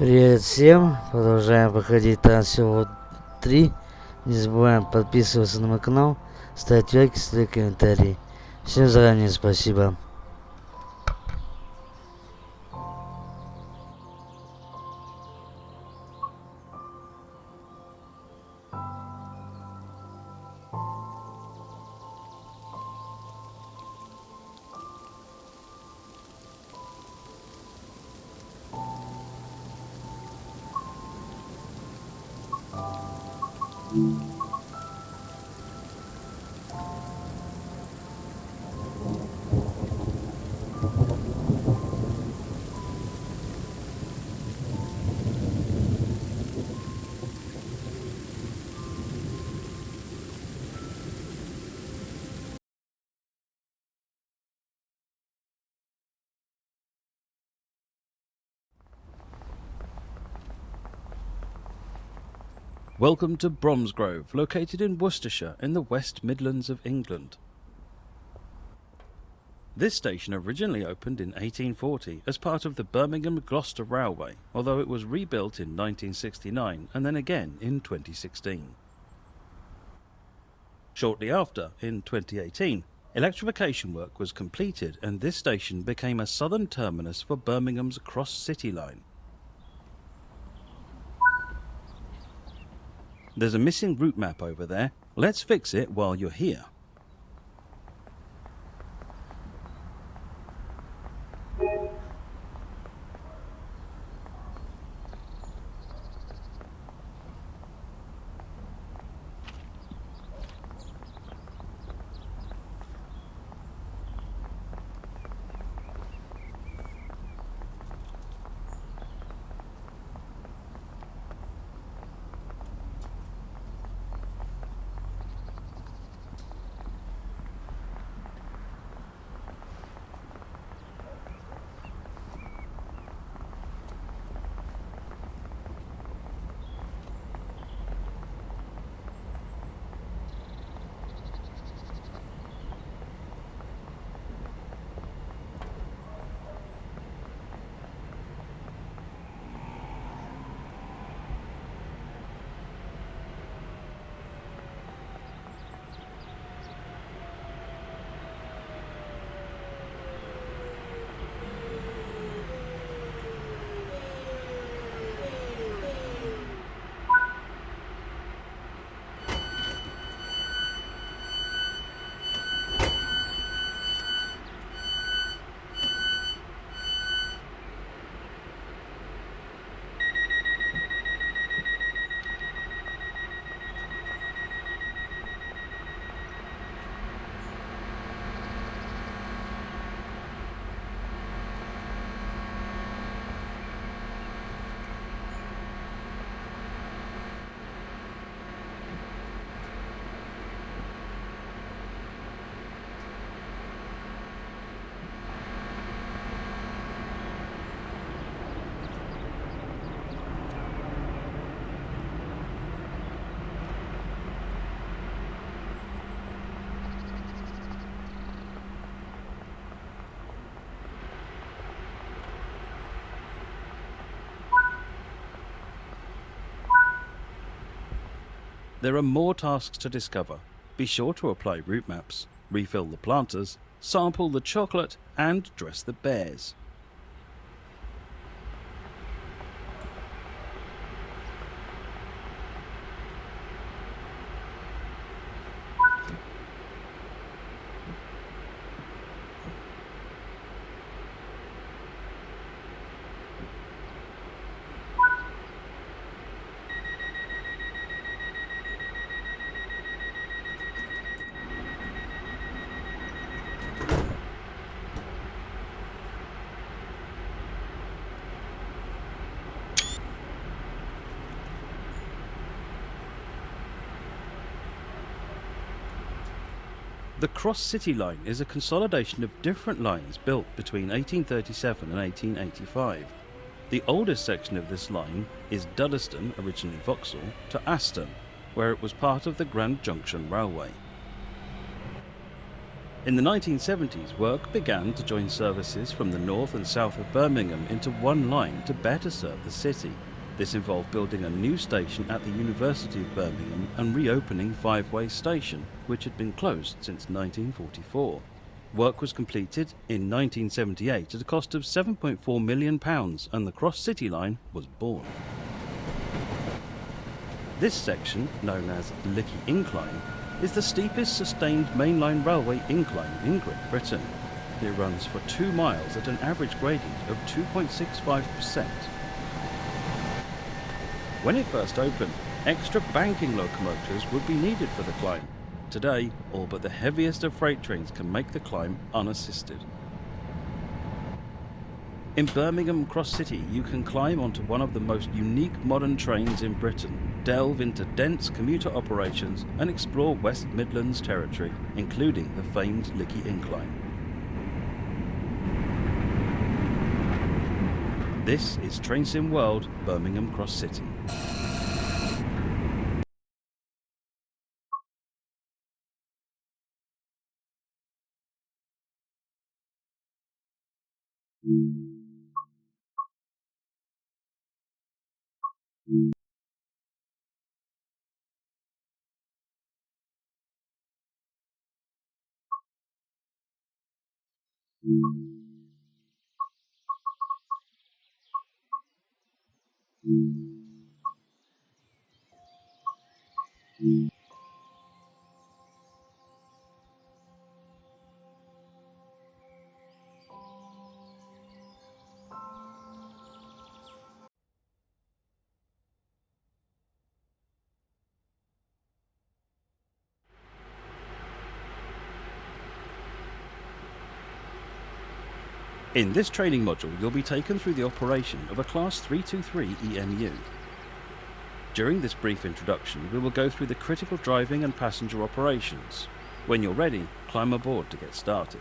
Привет всем, продолжаем проходить всего 3. Не забываем подписываться на мой канал, ставить лайки, ставить комментарии. Всем заранее спасибо. Welcome to Bromsgrove, located in Worcestershire in the West Midlands of England. This station originally opened in 1840 as part of the Birmingham-Gloucester Railway, although it was rebuilt in 1969 and then again in 2016. Shortly after, in 2018, electrification work was completed and this station became a southern terminus for Birmingham's cross-city line. There's a missing route map over there. Let's fix it while you're here. There are more tasks to discover. Be sure to apply route maps, refill the planters, sample the chocolate, and dress the bears. The cross-city line is a consolidation of different lines built between 1837 and 1885. The oldest section of this line is Duddeston, originally Vauxhall, to Aston, where it was part of the Grand Junction Railway. In the 1970s, work began to join services from the north and south of Birmingham into one line to better serve the city. This involved building a new station at the University of Birmingham and reopening Five-Way Station, which had been closed since 1944. Work was completed in 1978 at a cost of £7.4 million, and the Cross-City Line was born. This section, known as Lickey Incline, is the steepest sustained mainline railway incline in Great Britain. It runs for 2 miles at an average gradient of 2.65%. When it first opened, extra banking locomotives would be needed for the climb. Today, all but the heaviest of freight trains can make the climb unassisted. In Birmingham Cross City, you can climb onto one of the most unique modern trains in Britain, delve into dense commuter operations, and explore West Midlands territory, including the famed Lickey Incline. This is TrainSim World, Birmingham Cross City. In this training module, you'll be taken through the operation of a Class 323 EMU. During this brief introduction, we will go through the critical driving and passenger operations. When you're ready, climb aboard to get started.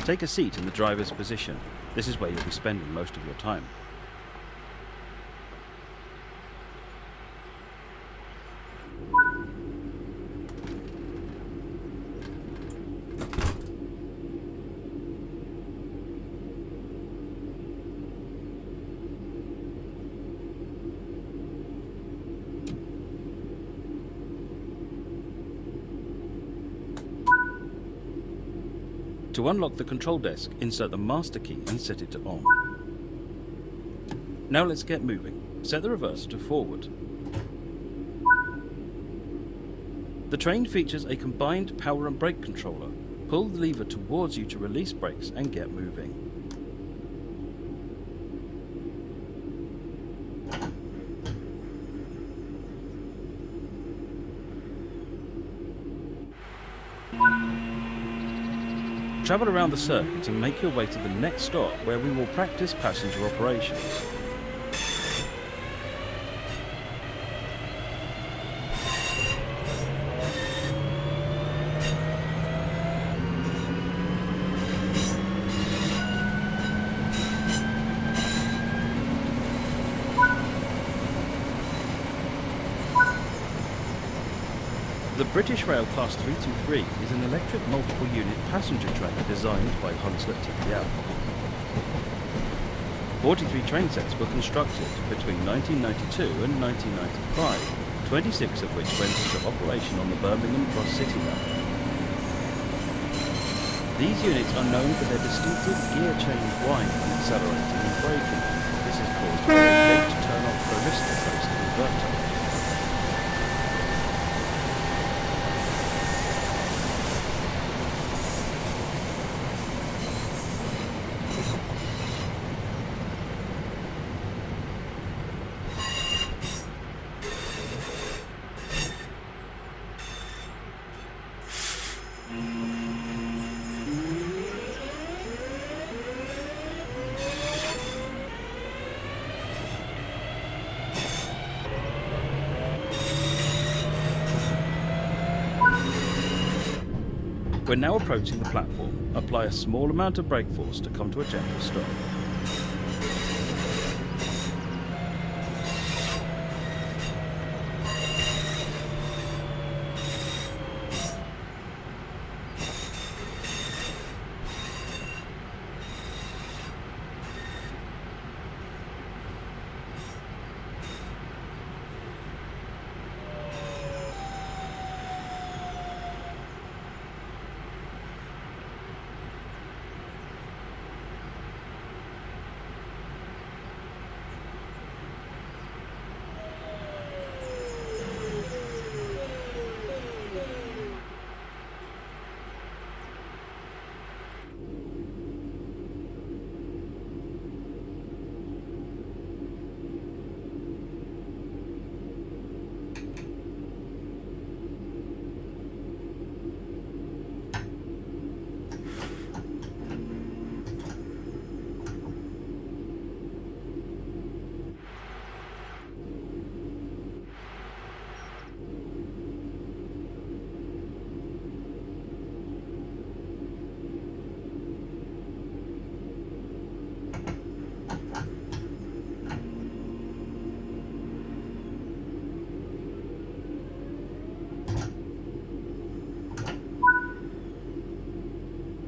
Take a seat in the driver's position. This is where you'll be spending most of your time. To unlock the control desk, insert the master key and set it to on. Now let's get moving. Set the reverser to forward. The train features a combined power and brake controller. Pull the lever towards you to release brakes and get moving. Travel around the circuit and make your way to the next stop where we will practice passenger operations. The British Rail Class 323 is an electric multiple unit passenger train designed by Hunslet TPL. 43 train sets were constructed between 1992 and 1995, 26 of which went into operation on the Birmingham Cross-City Line. These units are known for their distinctive gear change whine when accelerating and braking. This is caused by a gate turn-off thyristor-based inverter. We're now approaching the platform. Apply a small amount of brake force to come to a gentle stop.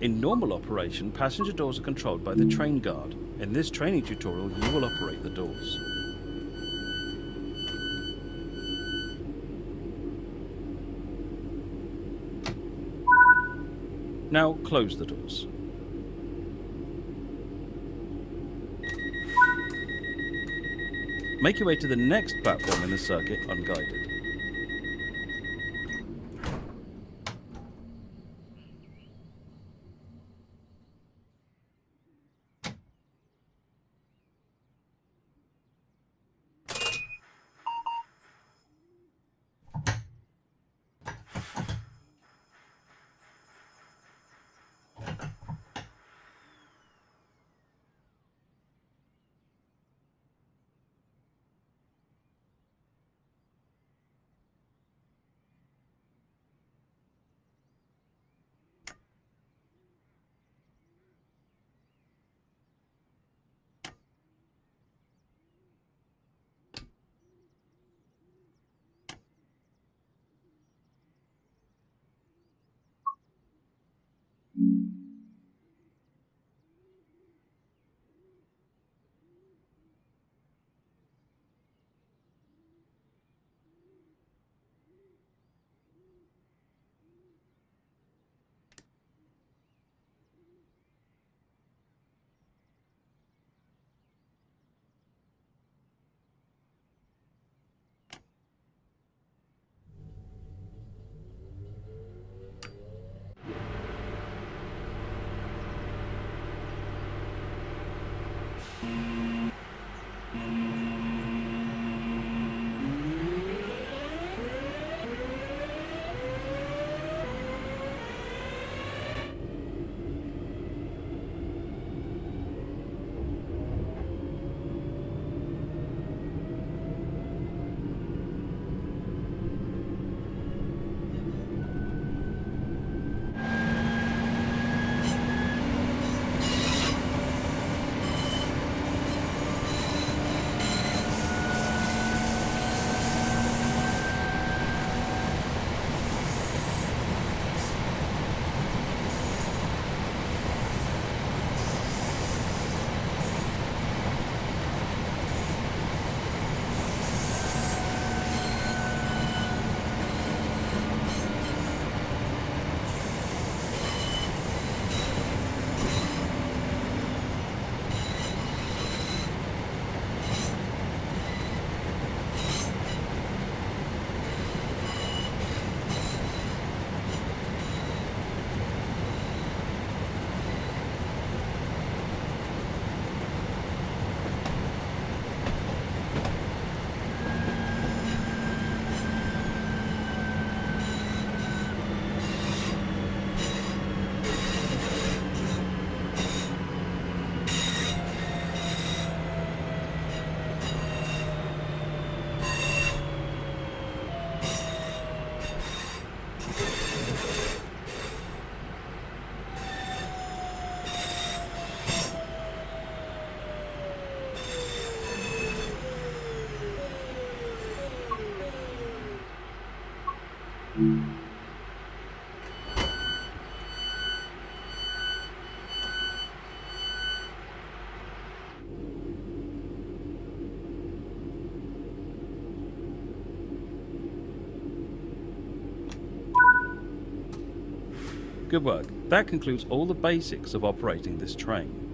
In normal operation, passenger doors are controlled by the train guard. In this training tutorial, you will operate the doors. Now close the doors. Make your way to the next platform in the circuit unguided. Good work. That concludes all the basics of operating this train.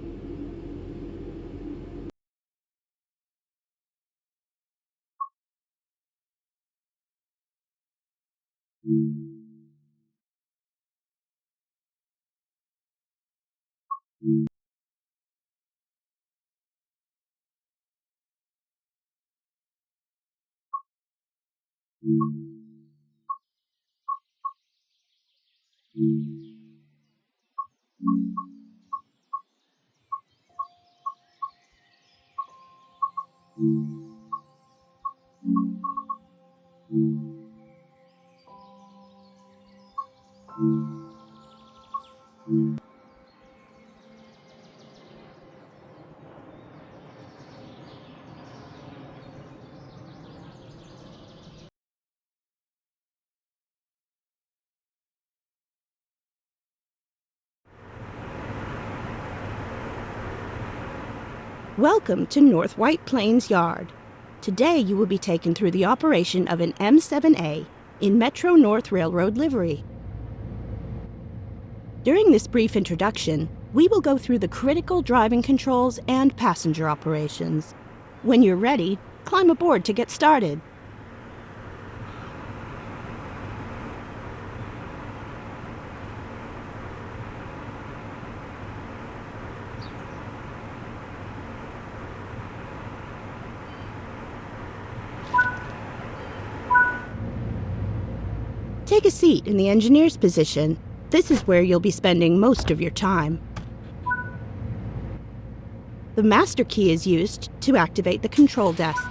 Welcome to North White Plains Yard. Today you will be taken through the operation of an M7A in Metro North Railroad livery. During this brief introduction, we will go through the critical driving controls and passenger operations. When you're ready, climb aboard to get started. Take a seat in the engineer's position. This is where you'll be spending most of your time. The master key is used to activate the control desk.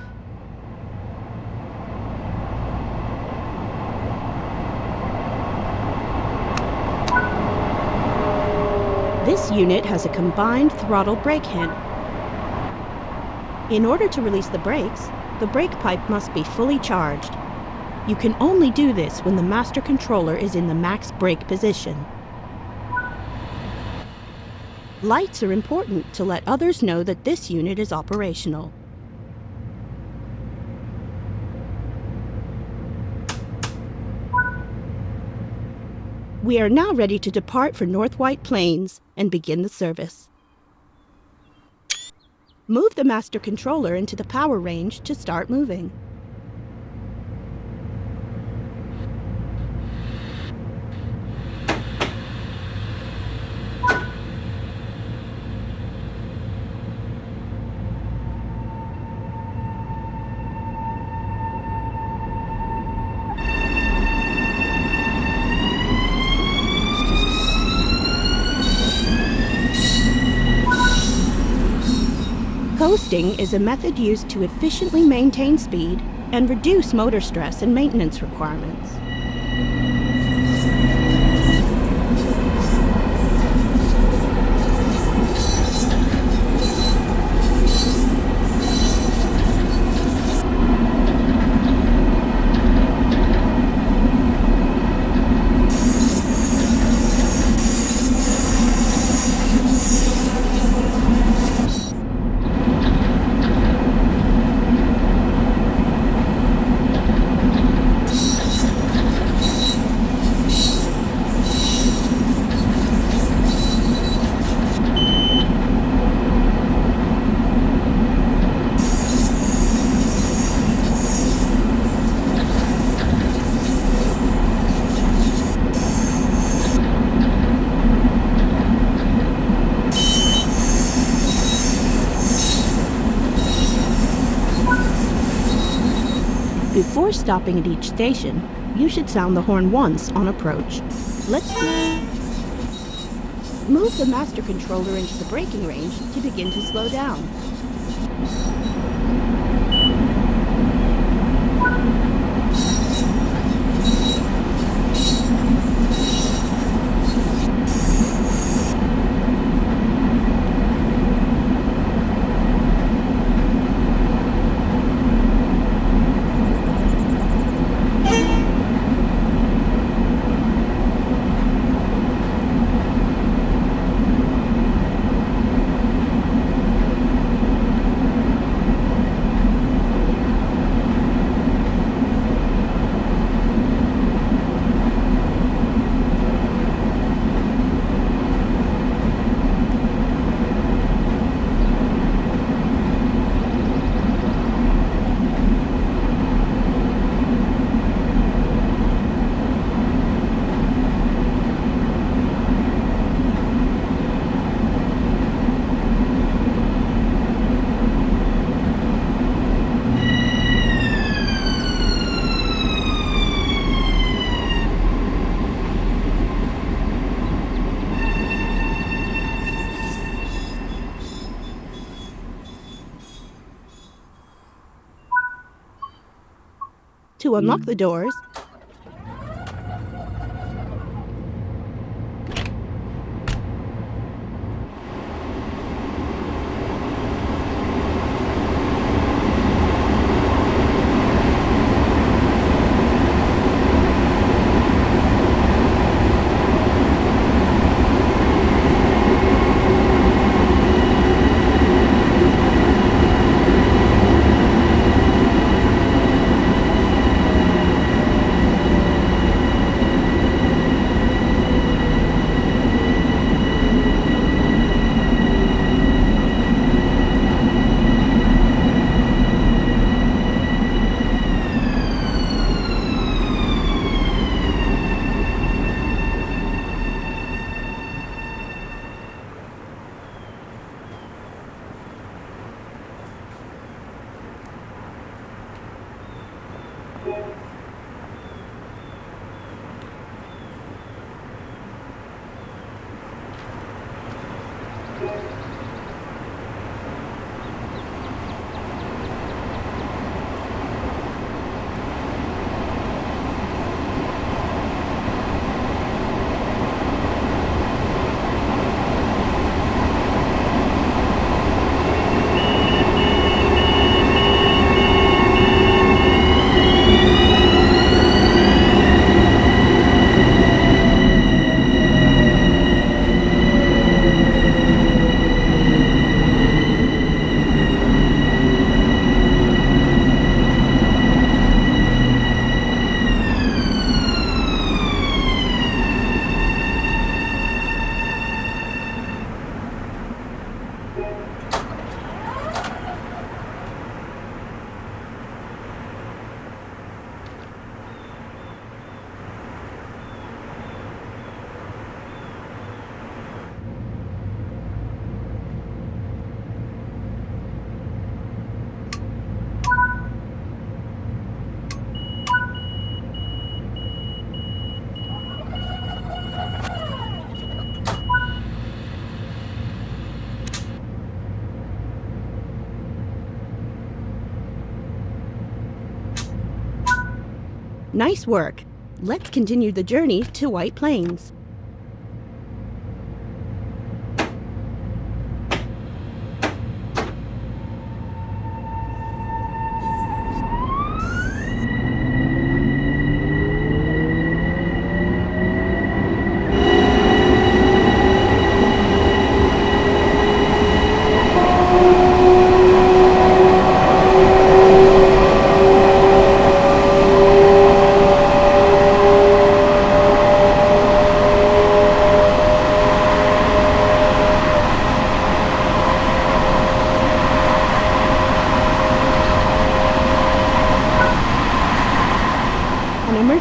This unit has a combined throttle brake handle. In order to release the brakes, the brake pipe must be fully charged. You can only do this when the master controller is in the max brake position. Lights are important to let others know that this unit is operational. We are now ready to depart for North White Plains and begin the service. Move the master controller into the power range to start moving. Coasting is a method used to efficiently maintain speed and reduce motor stress and maintenance requirements. Before stopping at each station, you should sound the horn once on approach. Let's move the master controller into the braking range to begin to slow down. To unlock the doors, nice work. Let's continue the journey to White Plains.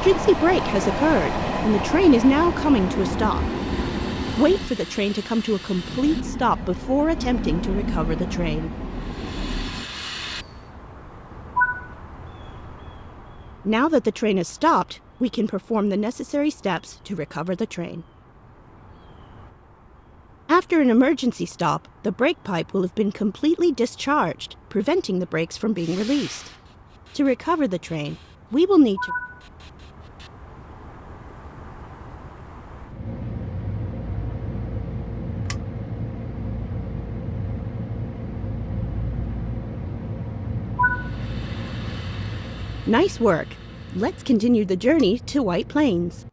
Emergency brake has occurred, and the train is now coming to a stop. Wait for the train to come to a complete stop before attempting to recover the train. Now that the train has stopped, we can perform the necessary steps to recover the train. After an emergency stop, the brake pipe will have been completely discharged, preventing the brakes from being released. To recover the train, we will need to Nice work. Let's continue the journey to White Plains.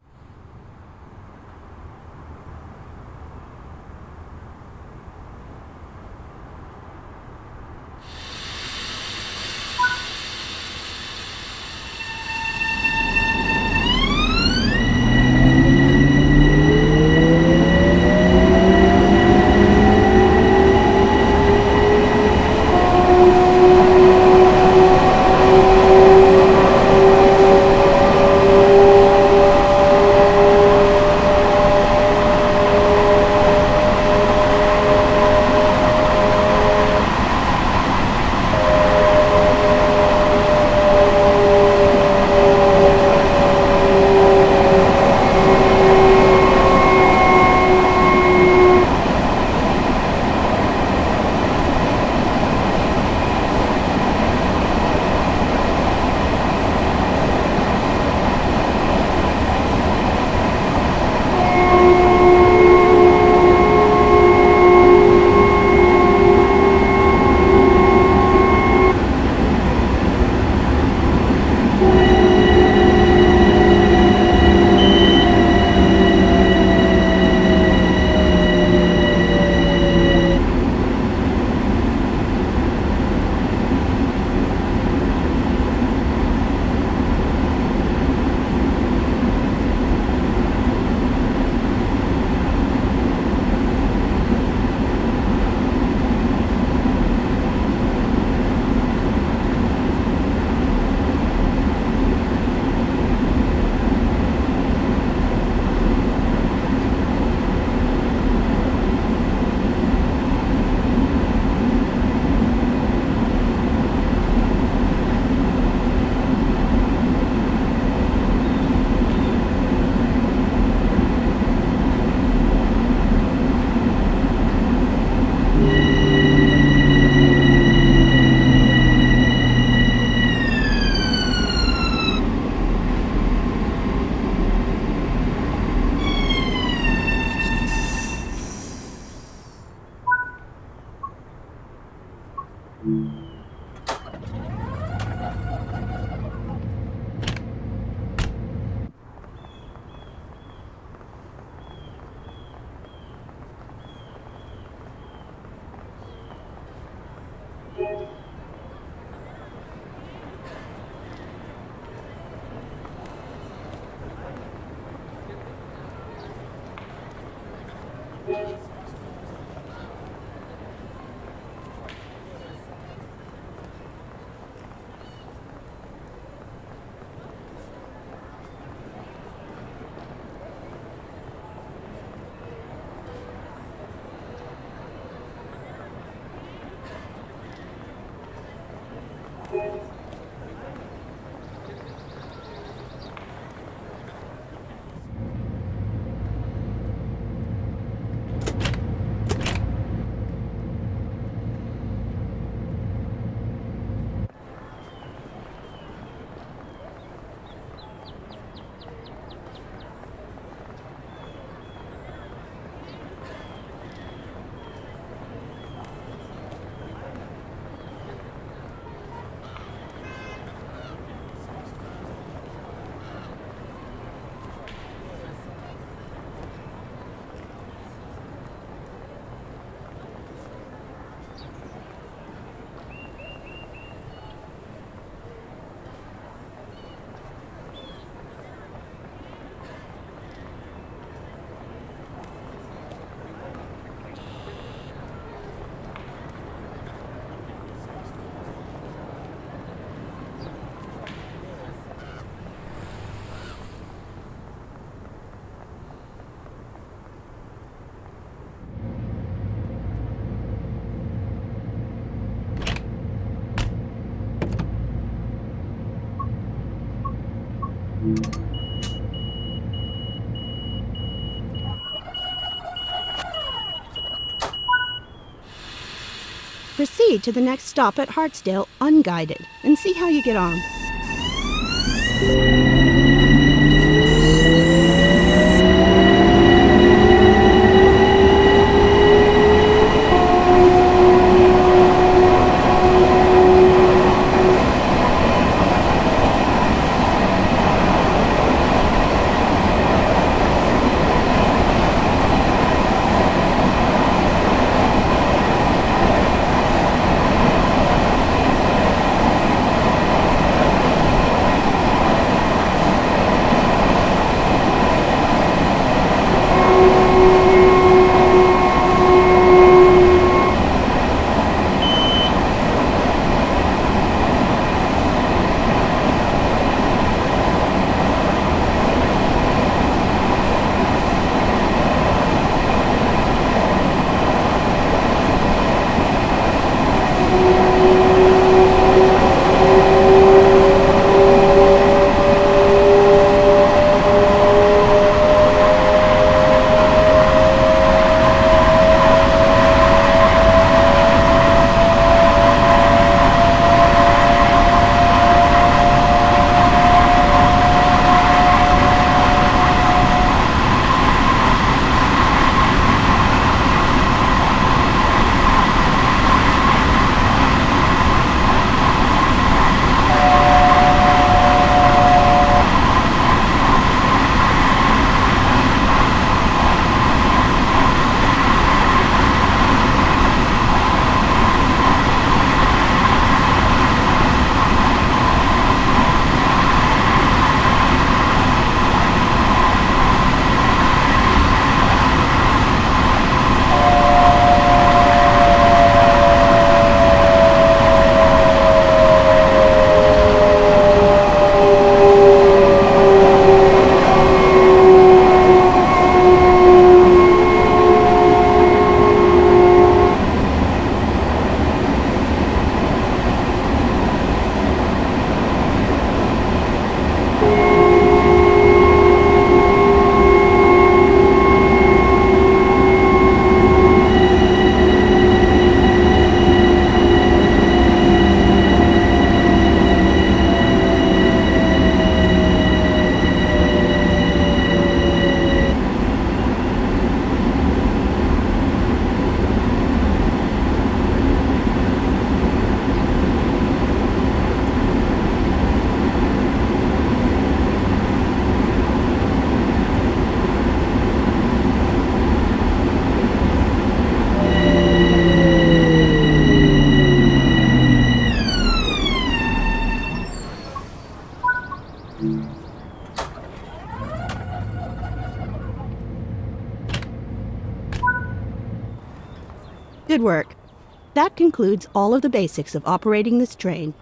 Proceed to the next stop at Hartsdale unguided and see how you get on. Good work. That concludes all of the basics of operating this train.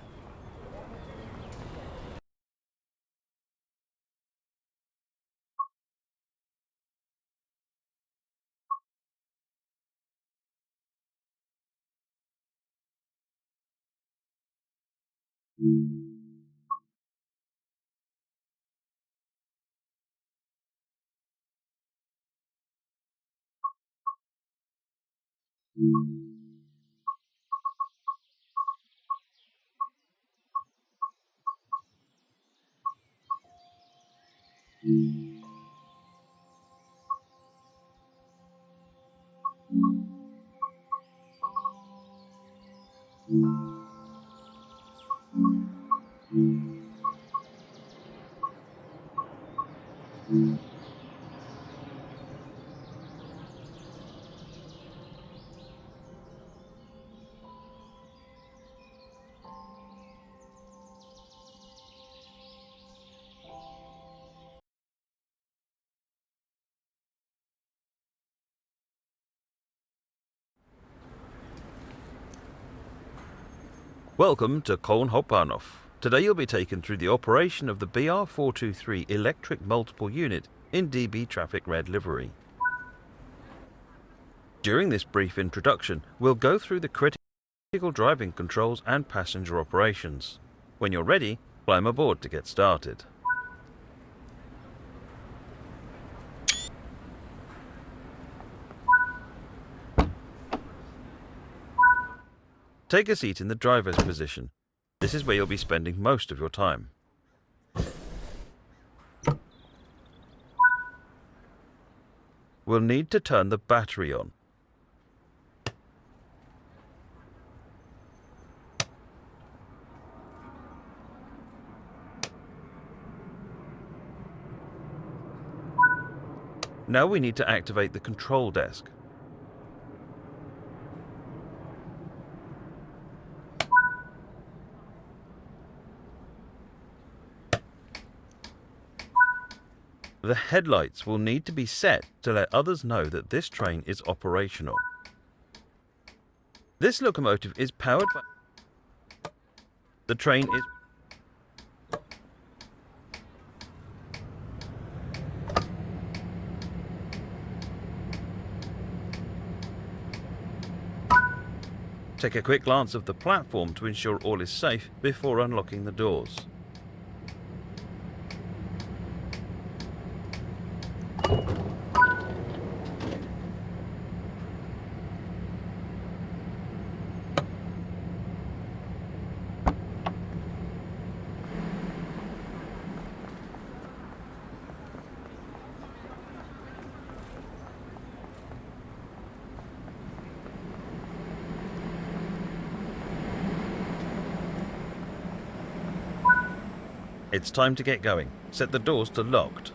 Welcome to Kolnhopanov. Today you'll be taken through the operation of the BR423 electric multiple unit in DB Traffic Red livery. During this brief introduction, we'll go through the critical driving controls and passenger operations. When you're ready, climb aboard to get started. Take a seat in the driver's position. This is where you'll be spending most of your time. We'll need to turn the battery on. Now we need to activate the control desk. The headlights will need to be set to let others know that this train is operational. This locomotive is powered by... The train is... Take a quick glance of the platform to ensure all is safe before unlocking the doors. It's time to get going. Set the doors to locked.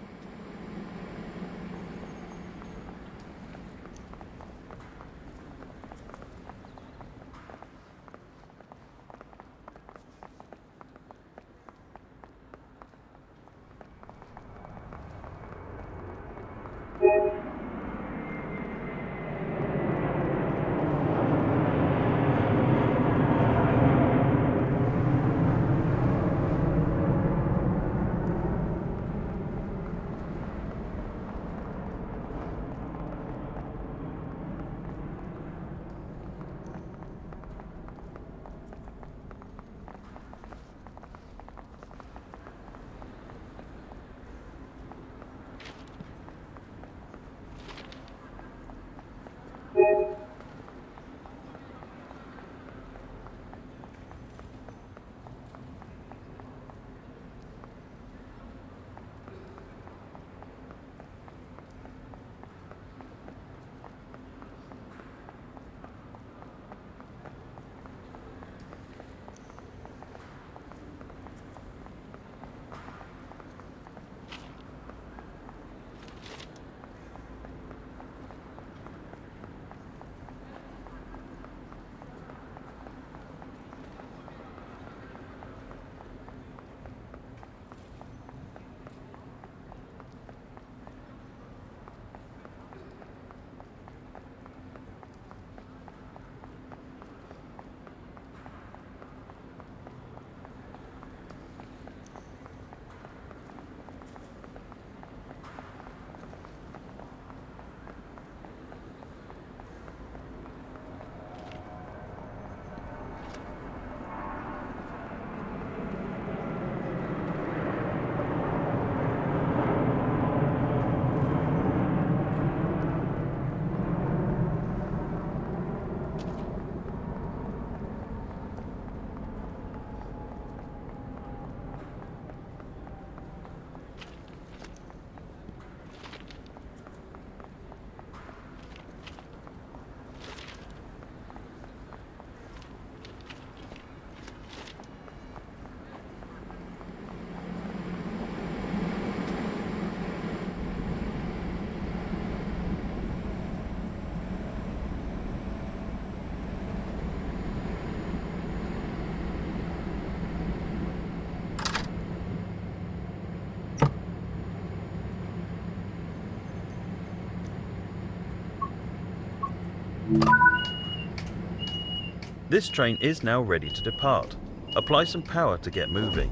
This train is now ready to depart. Apply some power to get moving.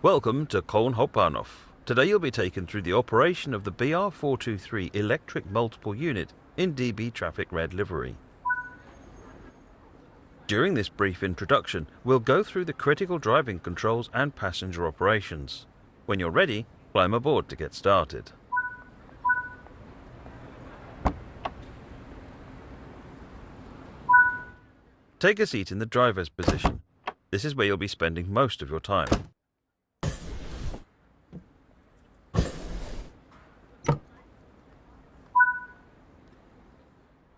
Welcome to Kolnhopanov. Today you'll be taken through the operation of the BR423 electric multiple unit in DB Traffic Red livery. During this brief introduction, we'll go through the critical driving controls and passenger operations. When you're ready, climb aboard to get started. Take a seat in the driver's position. This is where you'll be spending most of your time.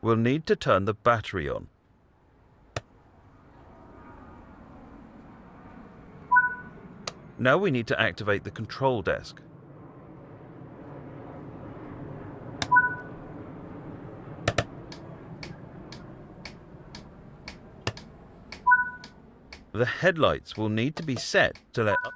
We'll need to turn the battery on. Now we need to activate the control desk. The headlights will need to be set to let up.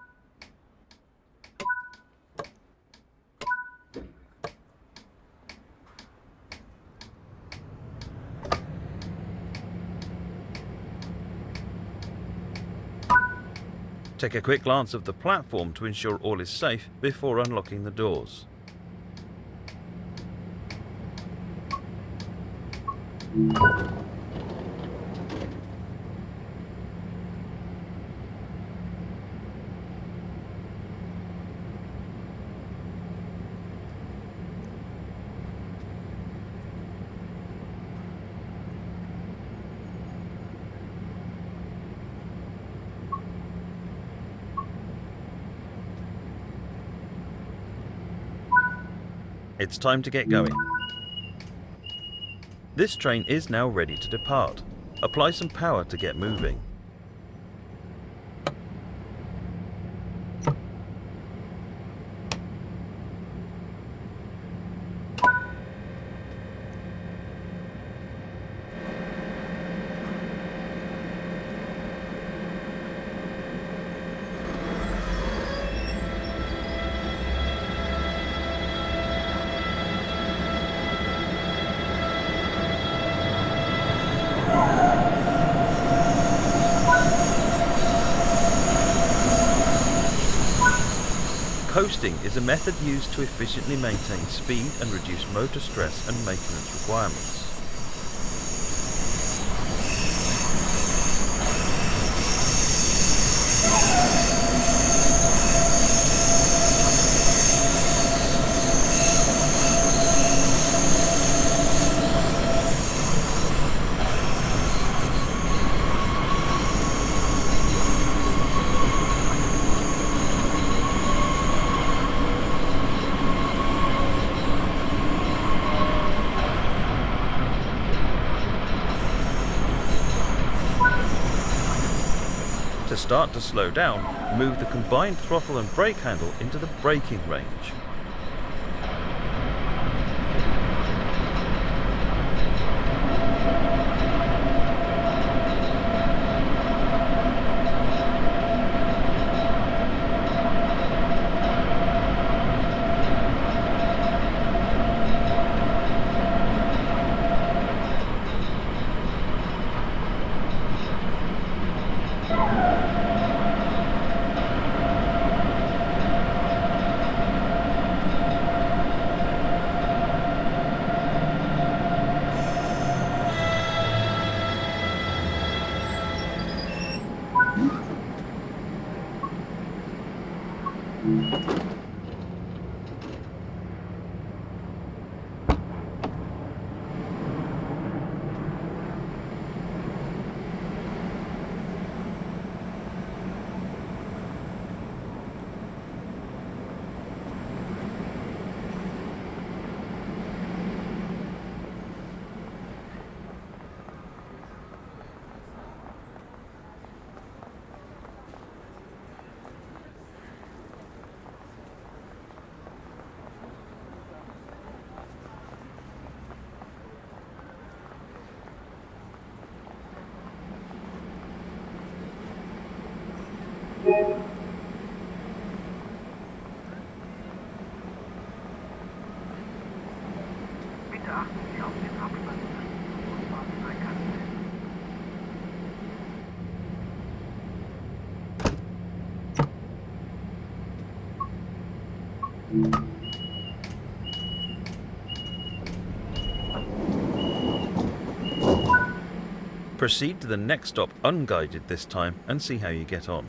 Take a quick glance of the platform to ensure all is safe before unlocking the doors. It's time to get going. This train is now ready to depart. Apply some power to get moving. Coasting is a method used to efficiently maintain speed and reduce motor stress and maintenance requirements. start to slow down, move the combined throttle and brake handle into the braking range. Bitte achten Sie auf den Abstand zwischen den Fahrzeugkanten. Proceed to the next stop unguided this time and see how you get on.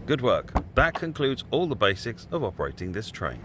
Good work. That concludes all the basics of operating this train.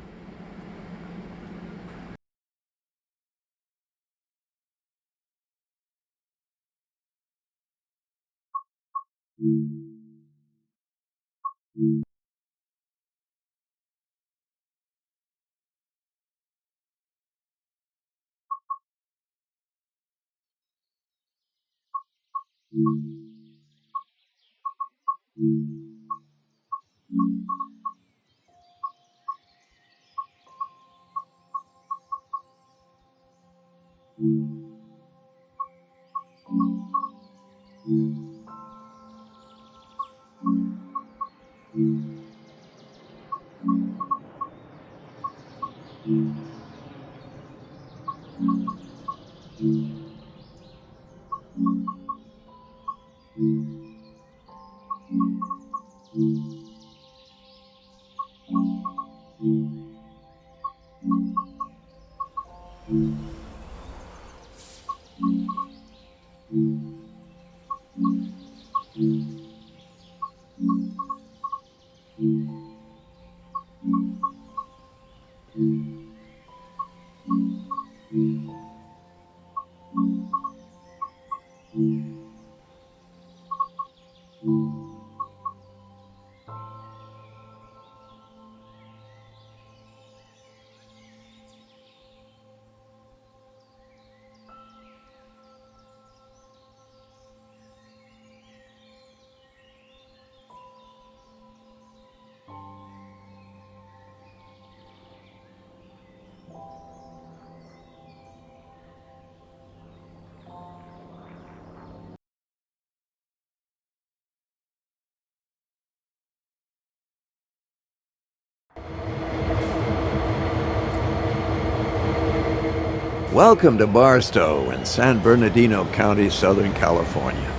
Welcome to Barstow in San Bernardino County, Southern California.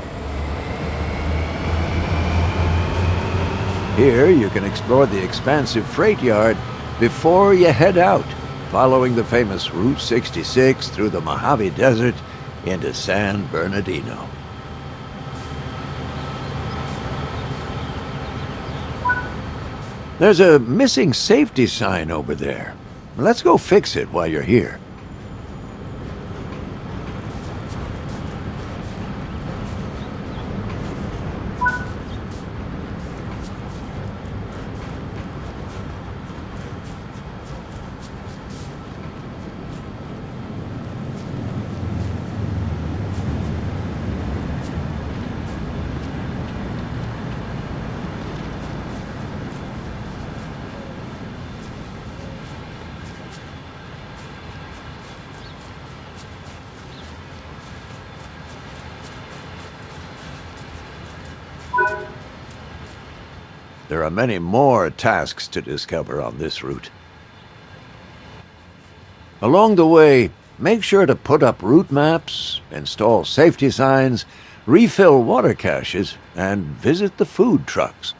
Here you can explore the expansive freight yard before you head out, following the famous Route 66 through the Mojave Desert into San Bernardino. There's a missing safety sign over there. Let's go fix it while you're here. There are many more tasks to discover on this route. Along the way, make sure to put up route maps, install safety signs, refill water caches, and visit the food trucks.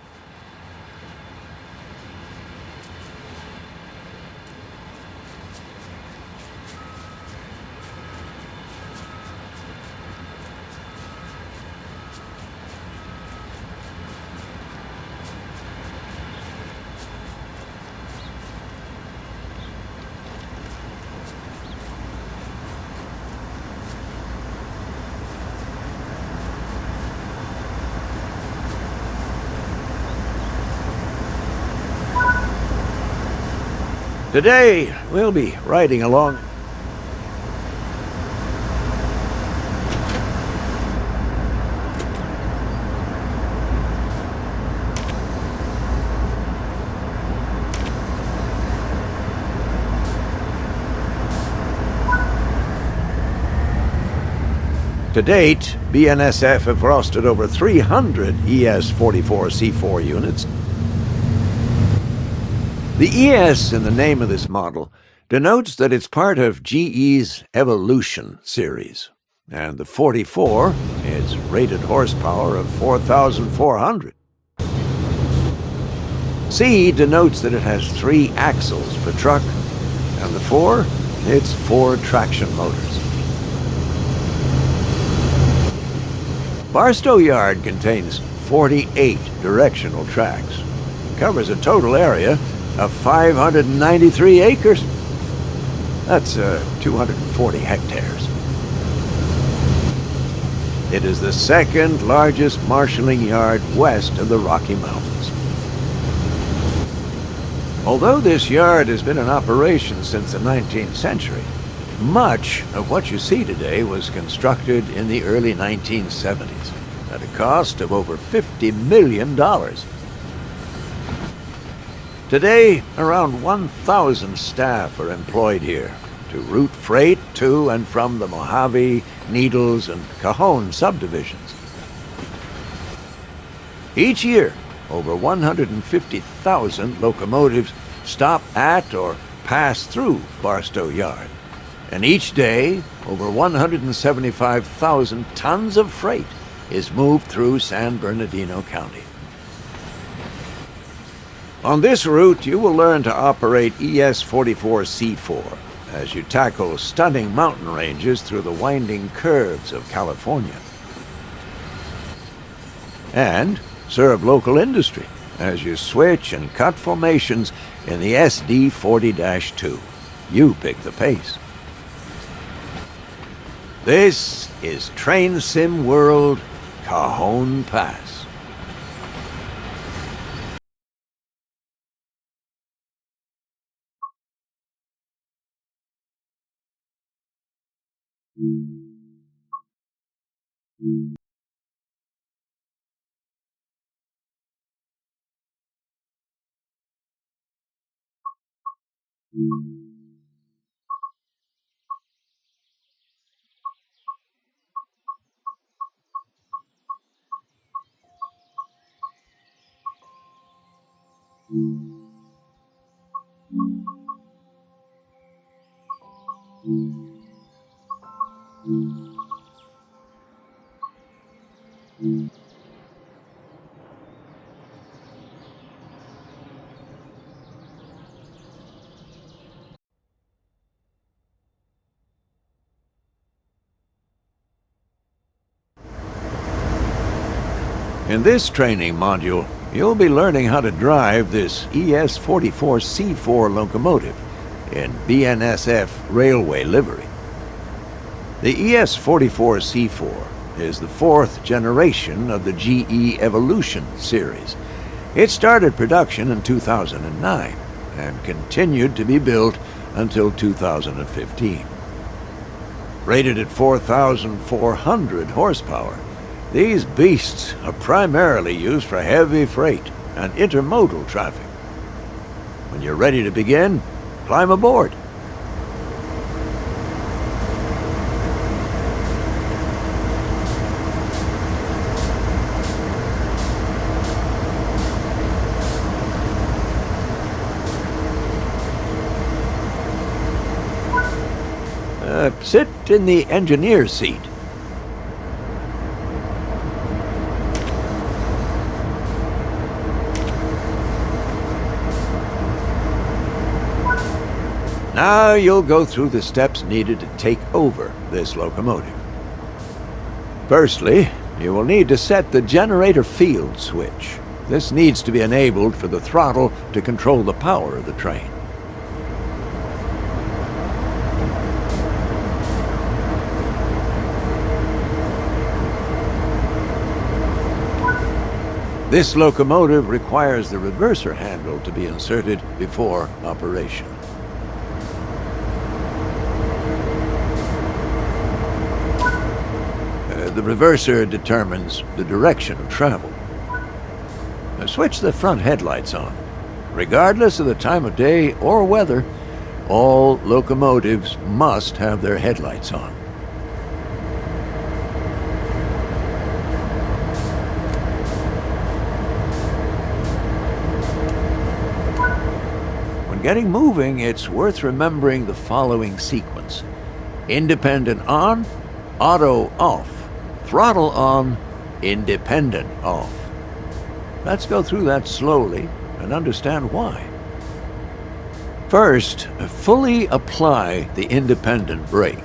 Today, we'll be riding along To date, BNSF have rostered over 300 ES-44C4 units. The ES in the name of this model denotes that it's part of GE's Evolution series, and the 44, its rated horsepower of 4,400. C denotes that it has 3 axles per truck, and the 4, it's 4 traction motors. Barstow Yard contains 48 directional tracks. It covers a total area of 593 acres. That's 240 hectares. It is the second largest marshalling yard west of the Rocky Mountains. Although this yard has been in operation since the 19th century, much of what you see today was constructed in the early 1970s at a cost of over $50 million. Today, around 1,000 staff are employed here to route freight to and from the Mojave, Needles, and Cajon subdivisions. Each year, over 150,000 locomotives stop at or pass through Barstow Yard. And each day, over 175,000 tons of freight is moved through San Bernardino County. On this route, you will learn to operate ES-44C4 as you tackle stunning mountain ranges through the winding curves of California. And serve local industry as you switch and cut formations in the SD-40-2. You pick the pace. This is Train Sim World Cajon Pass. In this training module, you'll be learning how to drive this ES-44C4 locomotive in BNSF railway livery. The ES-44C4 is the fourth generation of the GE Evolution series. It started production in 2009 and continued to be built until 2015. Rated at 4,400 horsepower, these beasts are primarily used for heavy freight and intermodal traffic. When you're ready to begin, climb aboard. Sit in the engineer's seat. Now you'll go through the steps needed to take over this locomotive. Firstly, you will need to set the generator field switch. This needs to be enabled for the throttle to control the power of the train. This locomotive requires the reverser handle to be inserted before operation. The reverser determines the direction of travel. Now switch the front headlights on. Regardless of the time of day or weather, all locomotives must have their headlights on. When getting moving, it's worth remembering the following sequence: independent on, auto off. Throttle on, independent off. Let's go through that slowly and understand why. First, fully apply the independent brake.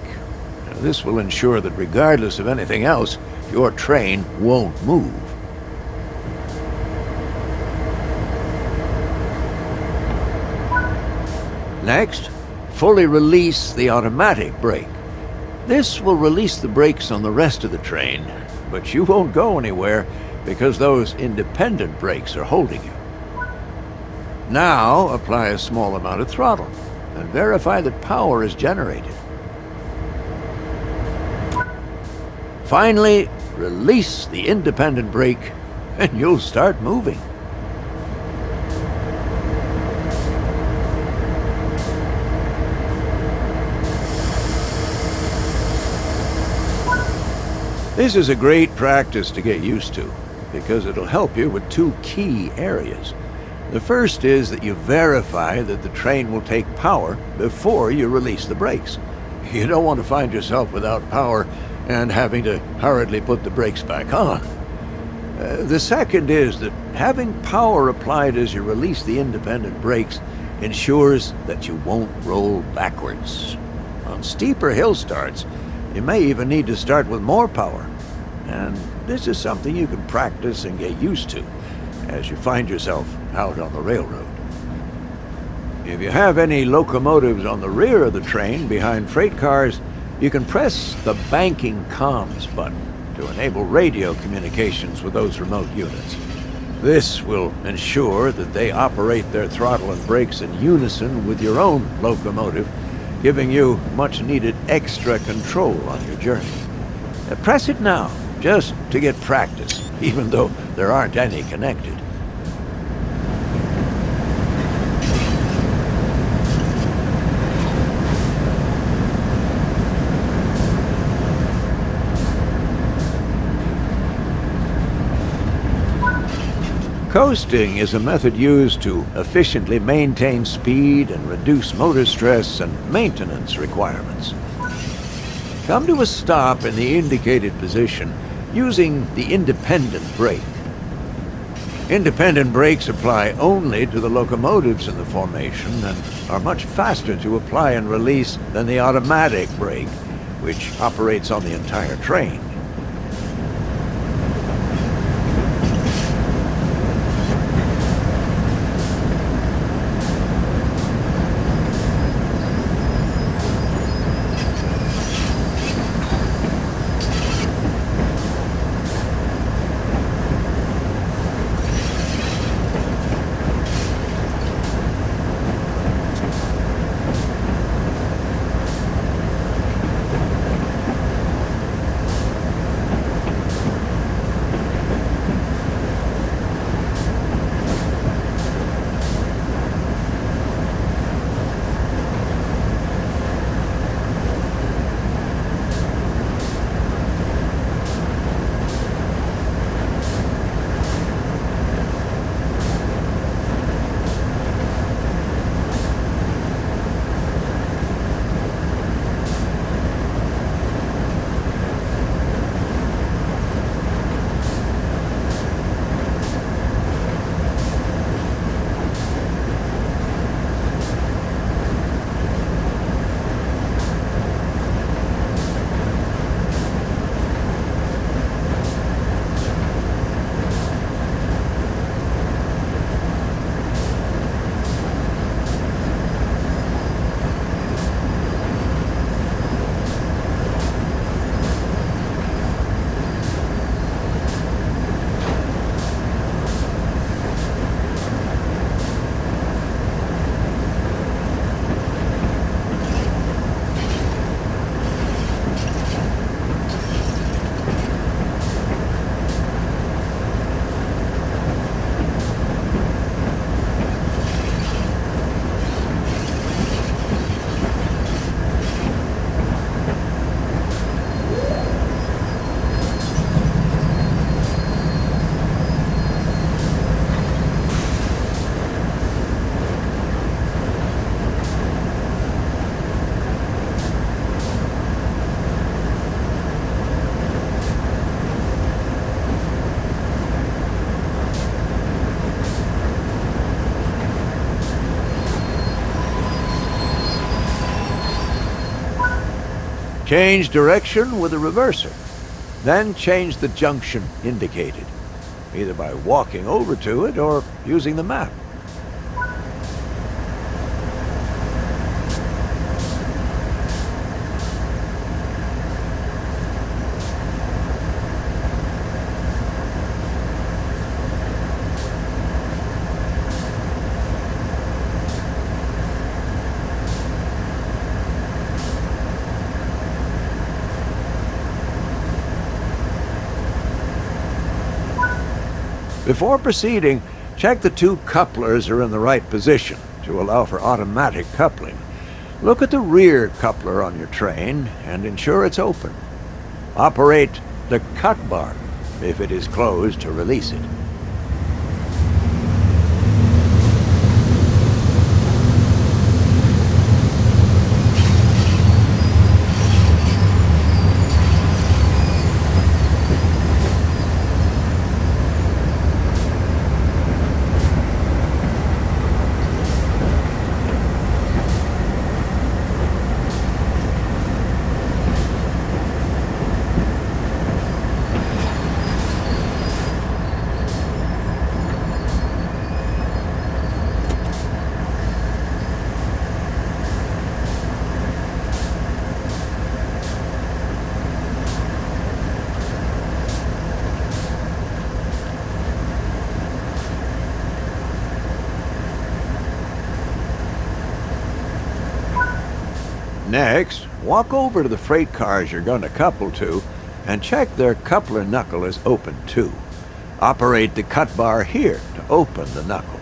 Now, this will ensure that regardless of anything else, your train won't move. Next, fully release the automatic brake. This will release the brakes on the rest of the train, but you won't go anywhere because those independent brakes are holding you. Now, apply a small amount of throttle and verify that power is generated. Finally, release the independent brake and you'll start moving. This is a great practice to get used to because it'll help you with two key areas. The first is that you verify that the train will take power before you release the brakes. You don't want to find yourself without power and having to hurriedly put the brakes back on. The second is that having power applied as you release the independent brakes ensures that you won't roll backwards. On steeper hill starts, you may even need to start with more power. And this is something you can practice and get used to as you find yourself out on the railroad. If you have any locomotives on the rear of the train behind freight cars, you can press the banking comms button to enable radio communications with those remote units. This will ensure that they operate their throttle and brakes in unison with your own locomotive, giving you much-needed extra control on your journey. Press it now, just to get practice, even though there aren't any connected. Coasting is a method used to efficiently maintain speed and reduce motor stress and maintenance requirements. Come to a stop in the indicated position using the independent brake. Independent brakes apply only to the locomotives in the formation and are much faster to apply and release than the automatic brake, which operates on the entire train. Change direction with a reverser. Then change the junction indicated, either by walking over to it or using the map. Before proceeding, check the two couplers are in the right position to allow for automatic coupling. Look at the rear coupler on your train and ensure it's open. Operate the cut bar if it is closed to release it. Next, walk over to the freight cars you're going to couple to and check their coupler knuckle is open too. Operate the cut bar here to open the knuckle.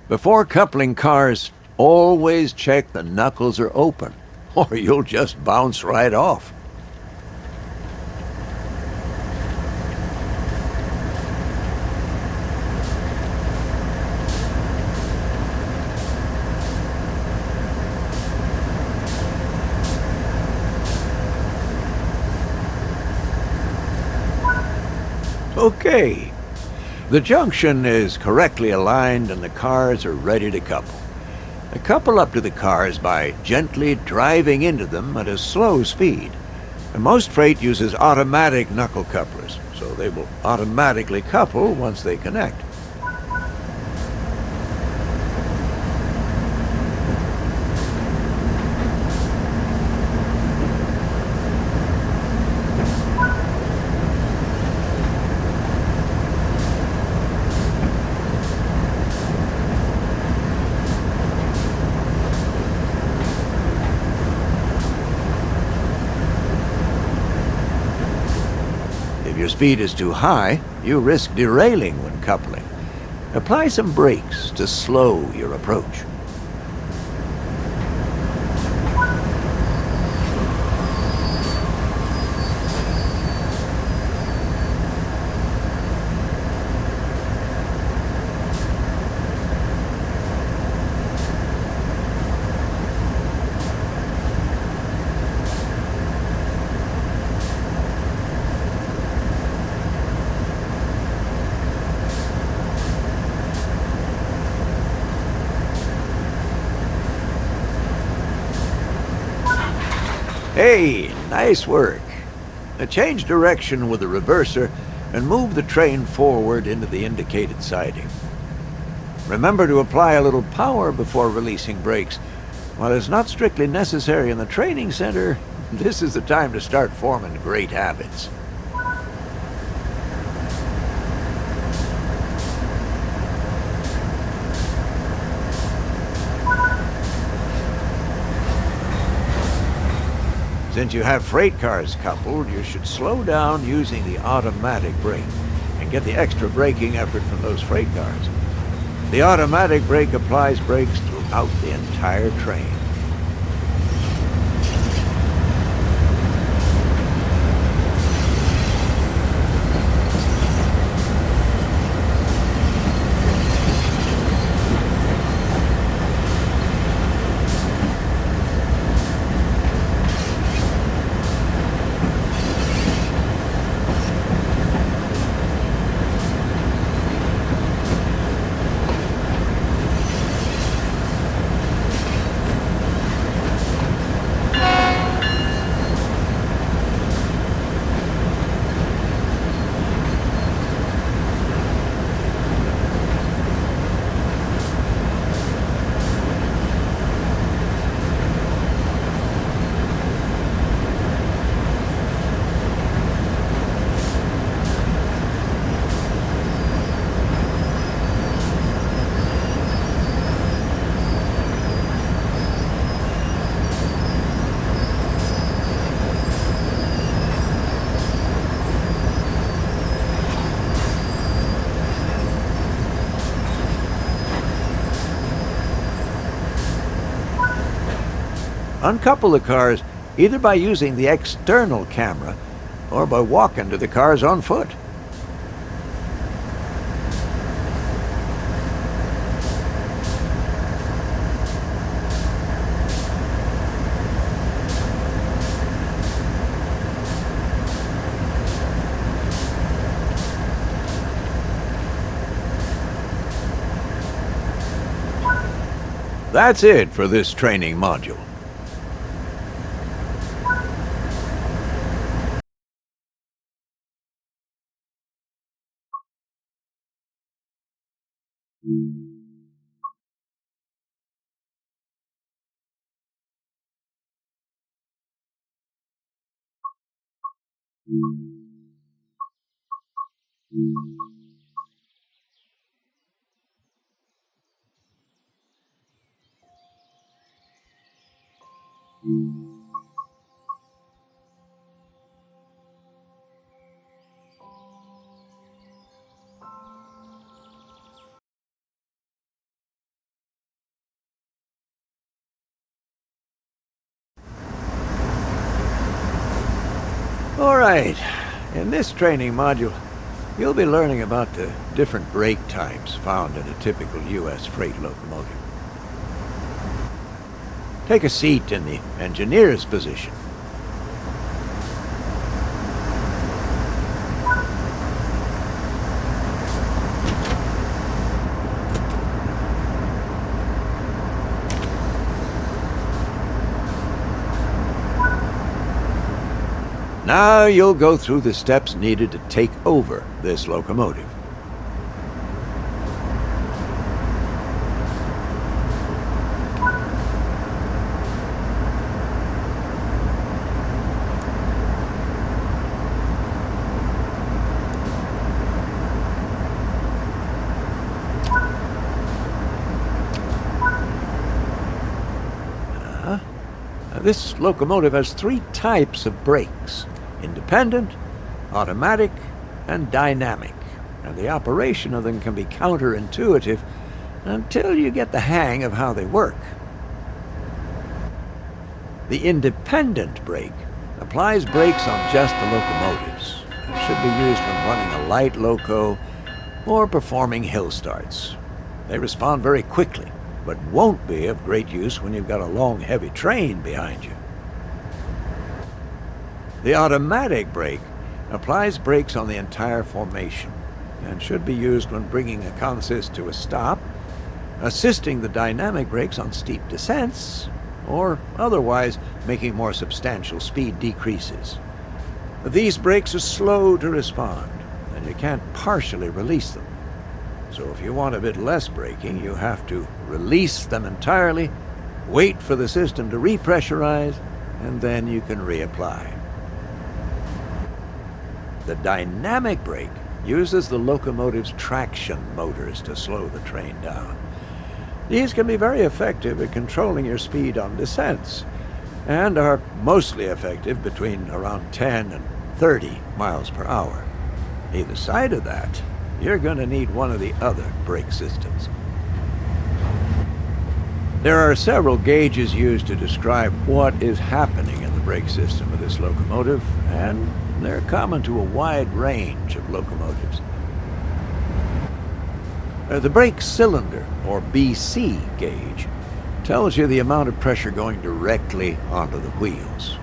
Before coupling cars, always check the knuckles are open, or you'll just bounce right off. Okay. The junction is correctly aligned and the cars are ready to couple. Couple up to the cars by gently driving into them at a slow speed. And most freight uses automatic knuckle couplers, so they will automatically couple once they connect. If your speed is too high, you risk derailing when coupling. Apply some brakes to slow your approach. Hey, nice work. Now change direction with the reverser and move the train forward into the indicated siding. Remember to apply a little power before releasing brakes. While it's not strictly necessary in the training center, this is the time to start forming great habits. Since you have freight cars coupled, you should slow down using the automatic brake and get the extra braking effort from those freight cars. The automatic brake applies brakes throughout the entire train. Uncouple the cars either by using the external camera or by walking to the cars on foot. That's it for this training module. All right, in this training module, you'll be learning about the different brake types found in a typical U.S. freight locomotive. Take a seat in the engineer's position. Now you'll go through the steps needed to take over this locomotive. This locomotive has 3 types of brakes: independent, automatic, and dynamic. And the operation of them can be counterintuitive until you get the hang of how they work. The independent brake applies brakes on just the locomotives. It should be used when running a light loco or performing hill starts. They respond very quickly, but won't be of great use when you've got a long, heavy train behind you. The automatic brake applies brakes on the entire formation and should be used when bringing a consist to a stop, assisting the dynamic brakes on steep descents, or otherwise making more substantial speed decreases. These brakes are slow to respond, and you can't partially release them. So if you want a bit less braking, you have to release them entirely, wait for the system to repressurize, and then you can reapply. The dynamic brake uses the locomotive's traction motors to slow the train down. These can be very effective at controlling your speed on descents, and are mostly effective between around 10 and 30 miles per hour. Either side of that, you're going to need one of the other brake systems. There are several gauges used to describe what is happening in the brake system of this locomotive, and they're common to a wide range of locomotives. The brake cylinder, or BC gauge, tells you the amount of pressure going directly onto the wheels.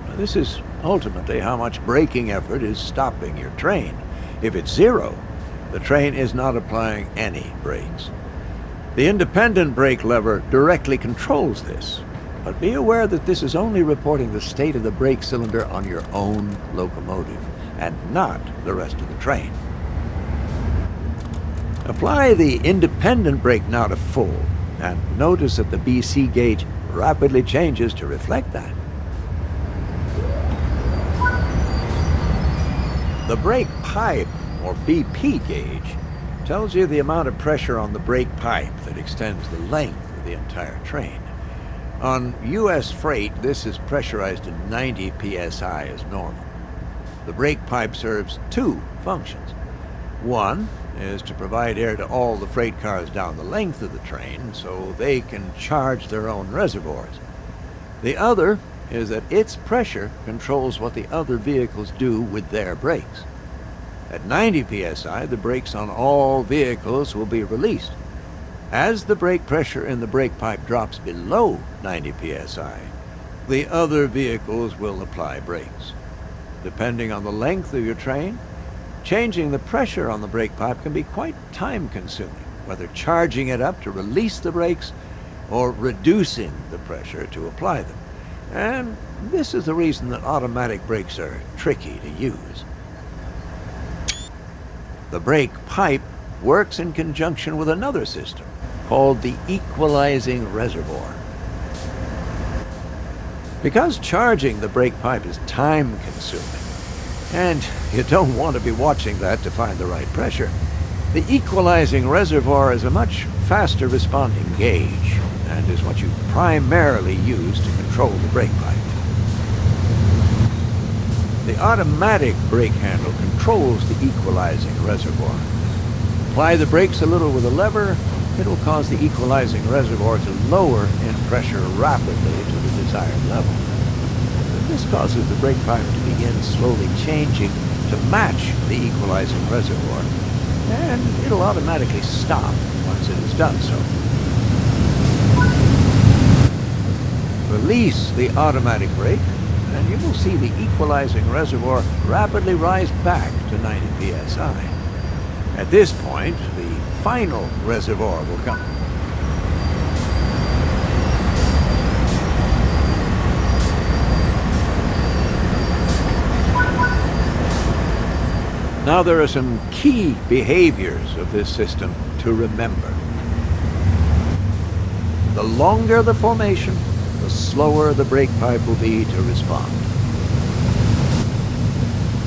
Now, this is ultimately how much braking effort is stopping your train. If it's zero, the train is not applying any brakes. The independent brake lever directly controls this, but be aware that this is only reporting the state of the brake cylinder on your own locomotive, and not the rest of the train. Apply the independent brake now to full, and notice that the BC gauge rapidly changes to reflect that. The brake pipe, or BP gauge, tells you the amount of pressure on the brake pipe that extends the length of the entire train. On U.S. freight, this is pressurized to 90 psi as normal. The brake pipe serves 2 functions. One is to provide air to all the freight cars down the length of the train so they can charge their own reservoirs. The other is that its pressure controls what the other vehicles do with their brakes. At 90 psi, the brakes on all vehicles will be released. As the brake pressure in the brake pipe drops below 90 psi, the other vehicles will apply brakes. Depending on the length of your train, changing the pressure on the brake pipe can be quite time-consuming, whether charging it up to release the brakes or reducing the pressure to apply them. And this is the reason that automatic brakes are tricky to use. The brake pipe works in conjunction with another system called the equalizing reservoir. Because charging the brake pipe is time-consuming, and you don't want to be watching that to find the right pressure, the equalizing reservoir is a much faster responding gauge and is what you primarily use to control the brake pipe. The automatic brake handle controls the equalizing reservoir. Apply the brakes a little with a lever, it will cause the equalizing reservoir to lower in pressure rapidly to the desired level. This causes the brake pipe to begin slowly changing to match the equalizing reservoir, and it'll automatically stop once it has done so. Release the automatic brake, and you will see the equalizing reservoir rapidly rise back to 90 psi. At this point, the final reservoir will come. Now there are some key behaviors of this system to remember. The longer the formation, the slower the brake pipe will be to respond.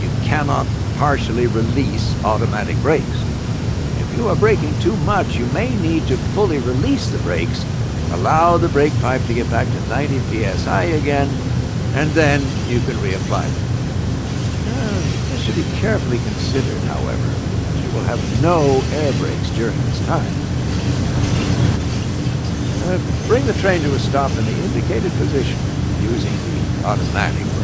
You cannot partially release automatic brakes. If you are braking too much, you may need to fully release the brakes, allow the brake pipe to get back to 90 psi again, and then you can reapply them. This should be carefully considered, however. You will have no air brakes during this time. Bring the train to a stop in the indicated position using the automatic brake.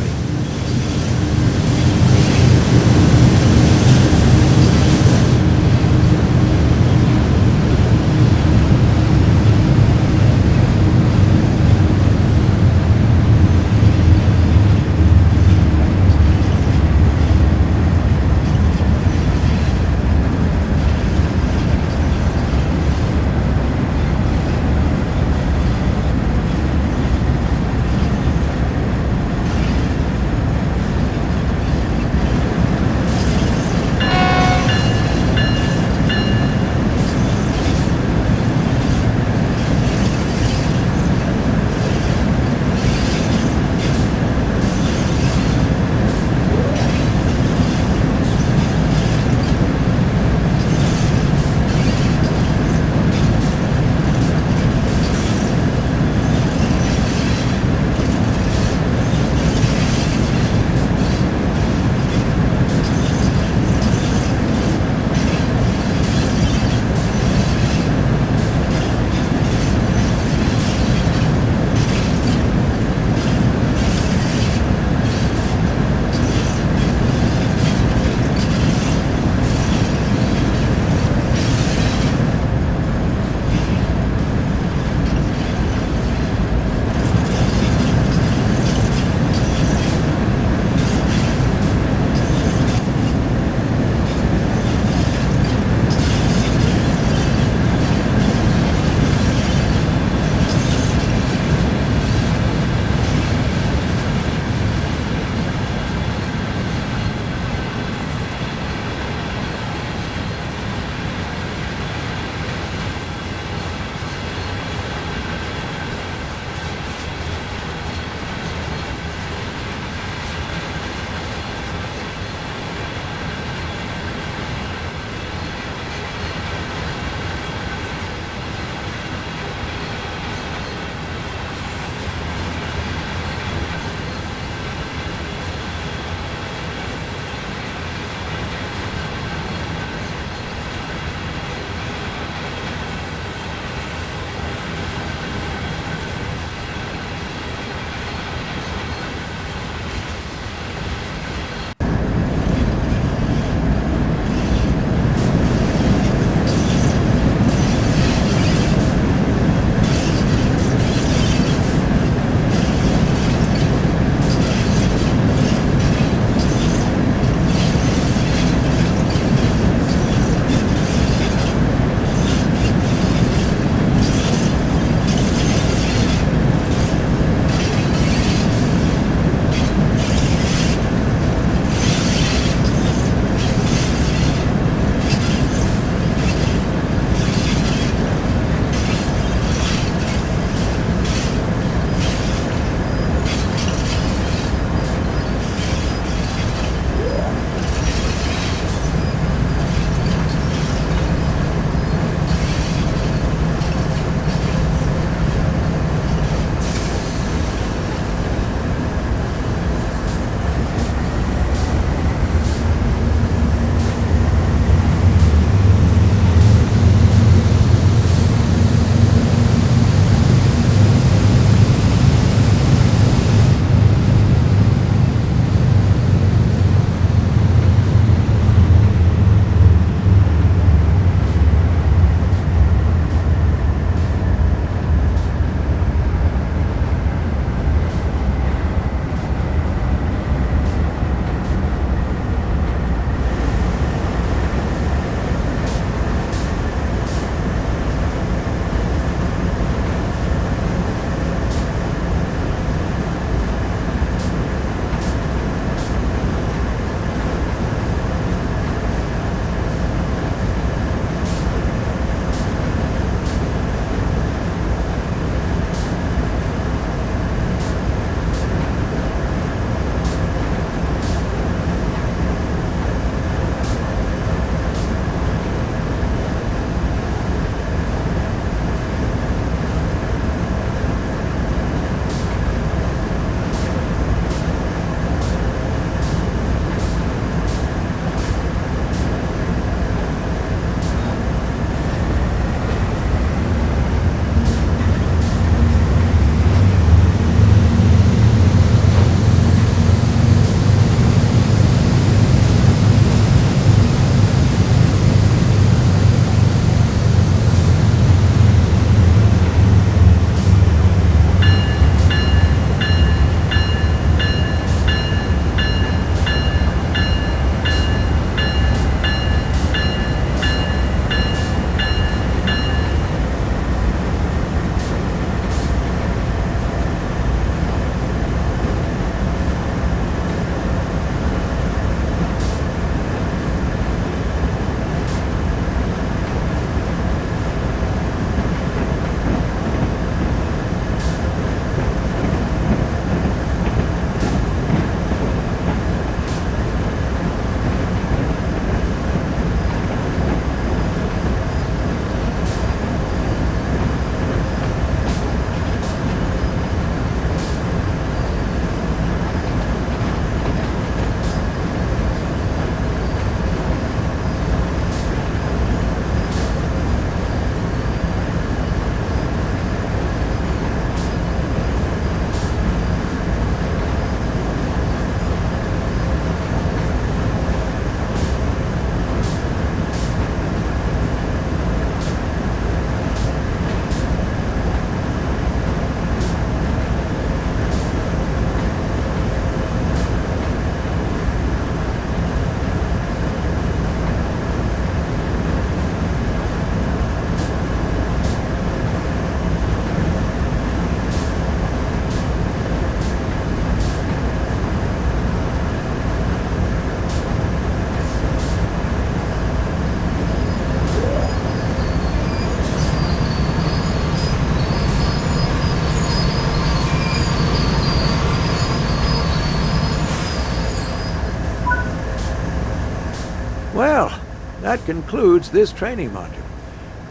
that concludes this training module.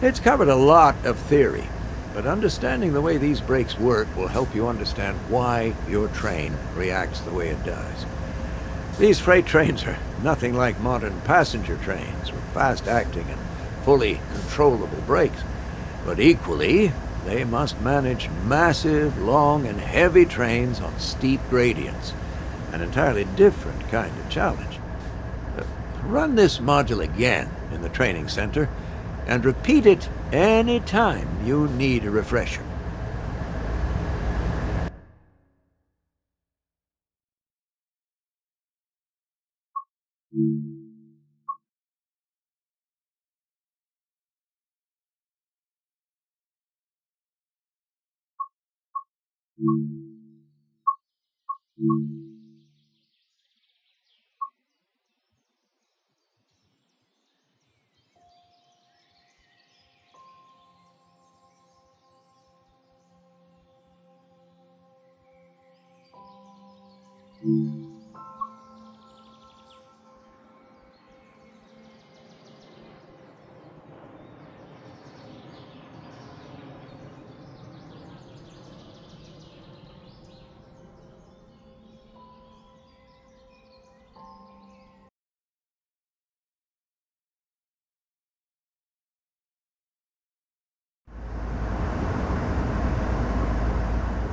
It's covered a lot of theory, but understanding the way these brakes work will help you understand why your train reacts the way it does. These freight trains are nothing like modern passenger trains with fast-acting and fully controllable brakes, but equally, they must manage massive, long, and heavy trains on steep gradients, an entirely different kind of challenge. Run this module again in the training center and repeat it any time you need a refresher.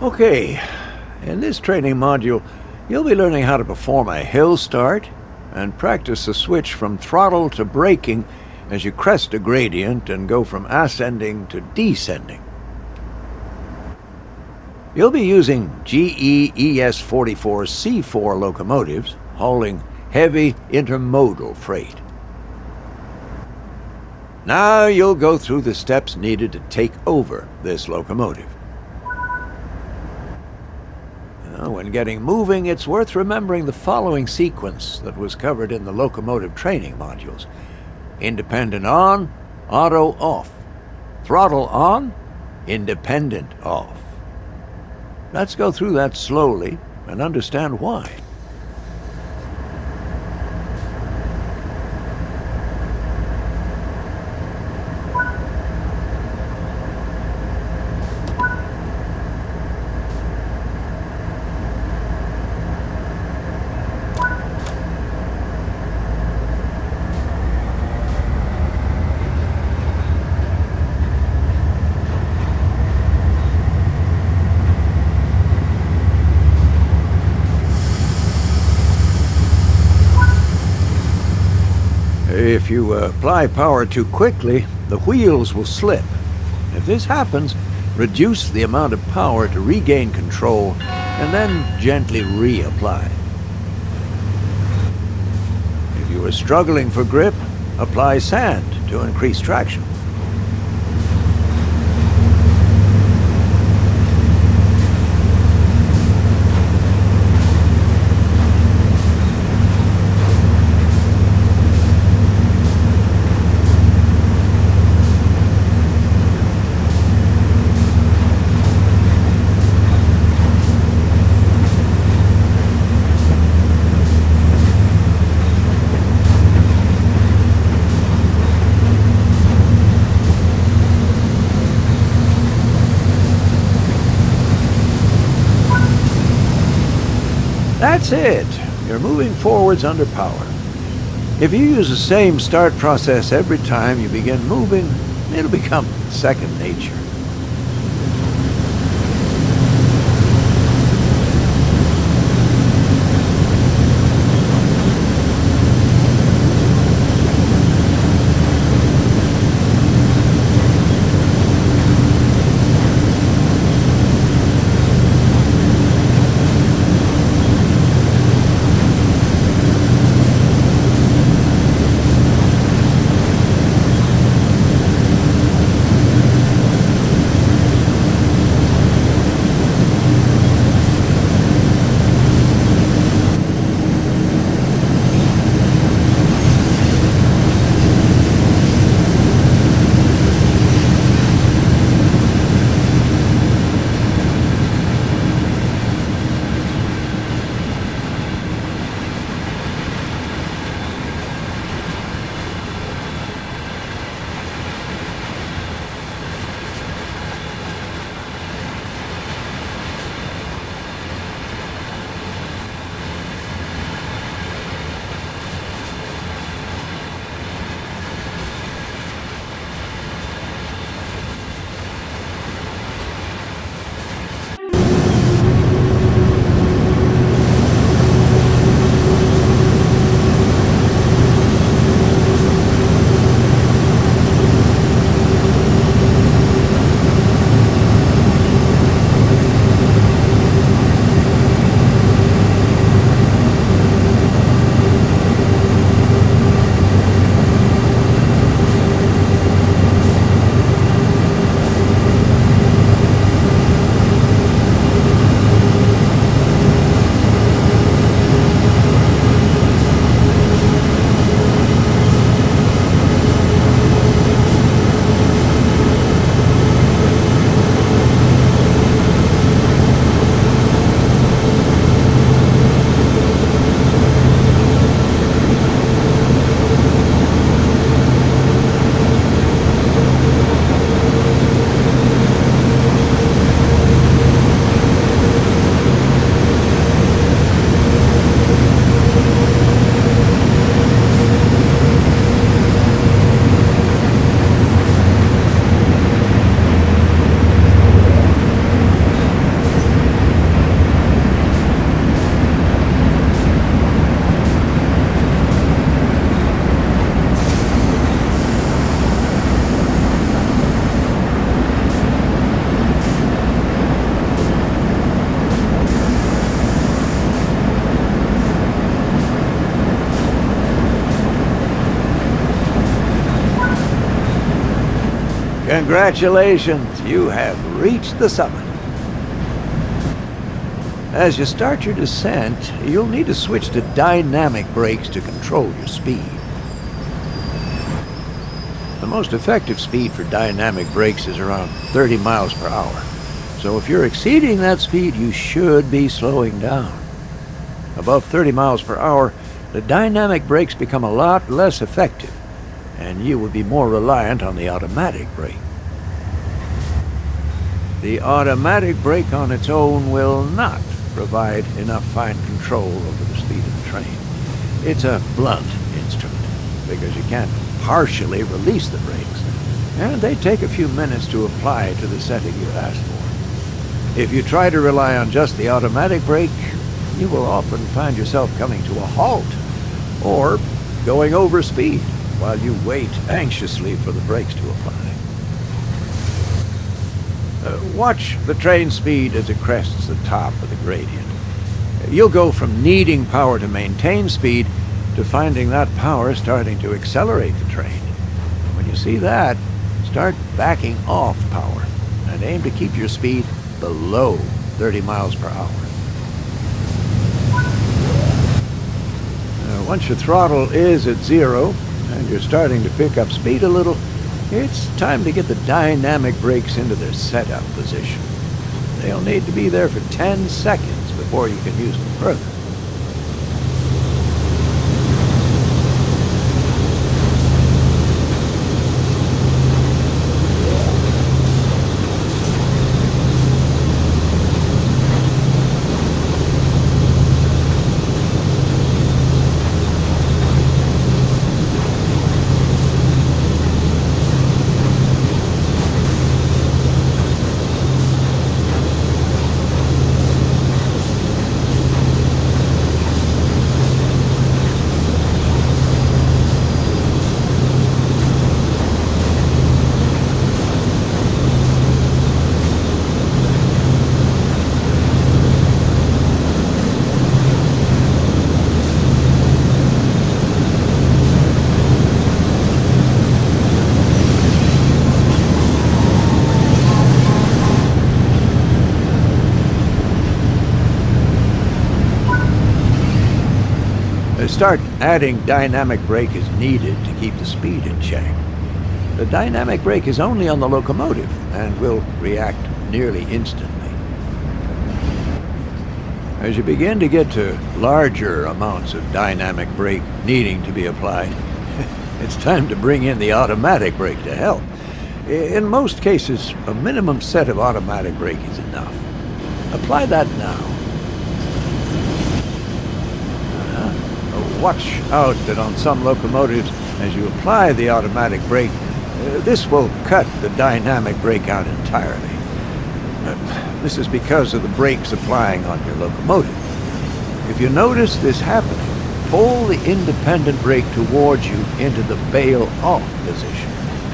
Okay, in this training module, you'll be learning how to perform a hill start and practice the switch from throttle to braking as you crest a gradient and go from ascending to descending. You'll be using GE ES44 C4 locomotives hauling heavy intermodal freight. Now you'll go through the steps needed to take over this locomotive. When getting moving, it's worth remembering the following sequence that was covered in the locomotive training modules. Independent on, auto off. Throttle on, independent off. Let's go through that slowly and understand why. If you apply power too quickly, the wheels will slip. If this happens, reduce the amount of power to regain control and then gently reapply. If you are struggling for grip, apply sand to increase traction. That's it. You're moving forwards under power. If you use the same start process every time you begin moving, it'll become second nature. Congratulations, you have reached the summit. As you start your descent, you'll need to switch to dynamic brakes to control your speed. The most effective speed for dynamic brakes is around 30 miles per hour. So if you're exceeding that speed, you should be slowing down. Above 30 miles per hour, the dynamic brakes become a lot less effective, and you would be more reliant on the automatic brake. The automatic brake on its own will not provide enough fine control over the speed of the train. It's a blunt instrument, because you can't partially release the brakes, and they take a few minutes to apply to the setting you asked for. If you try to rely on just the automatic brake, you will often find yourself coming to a halt, or going over speed while you wait anxiously for the brakes to apply. Watch the train speed as it crests the top of the gradient. You'll go from needing power to maintain speed to finding that power starting to accelerate the train. When you see that, start backing off power and aim to keep your speed below 30 miles per hour. Once your throttle is at zero and you're starting to pick up speed a little, it's time to get the dynamic brakes into their setup position. They'll need to be there for 10 seconds before you can use them further. Start adding dynamic brake as needed to keep the speed in check. The dynamic brake is only on the locomotive and will react nearly instantly. As you begin to get to larger amounts of dynamic brake needing to be applied, it's time to bring in the automatic brake to help. In most cases, a minimum set of automatic brake is enough. Apply that now. Watch out that on some locomotives, as you apply the automatic brake, this will cut the dynamic brake out entirely. This is because of the brakes applying on your locomotive. If you notice this happening, pull the independent brake towards you into the bail-off position,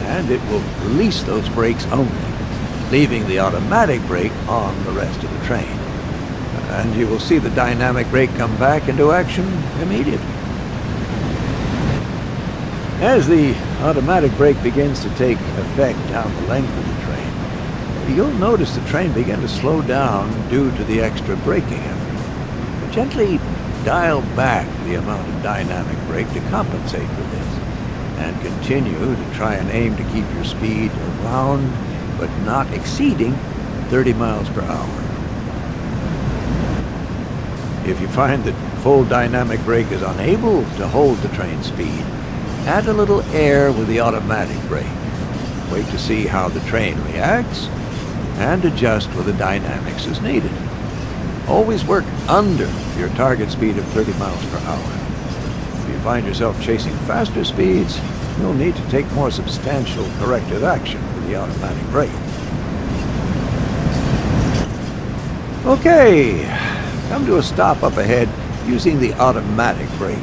and it will release those brakes only, leaving the automatic brake on the rest of the train. And you will see the dynamic brake come back into action immediately. As the automatic brake begins to take effect down the length of the train, you'll notice the train begin to slow down due to the extra braking effort. Gently dial back the amount of dynamic brake to compensate for this, and continue to try and aim to keep your speed around, but not exceeding 30 miles per hour. If you find that full dynamic brake is unable to hold the train speed, add a little air with the automatic brake. Wait to see how the train reacts, and adjust with the dynamics as needed. Always work under your target speed of 30 miles per hour. If you find yourself chasing faster speeds, you'll need to take more substantial corrective action with the automatic brake. Okay, come to a stop up ahead using the automatic brake.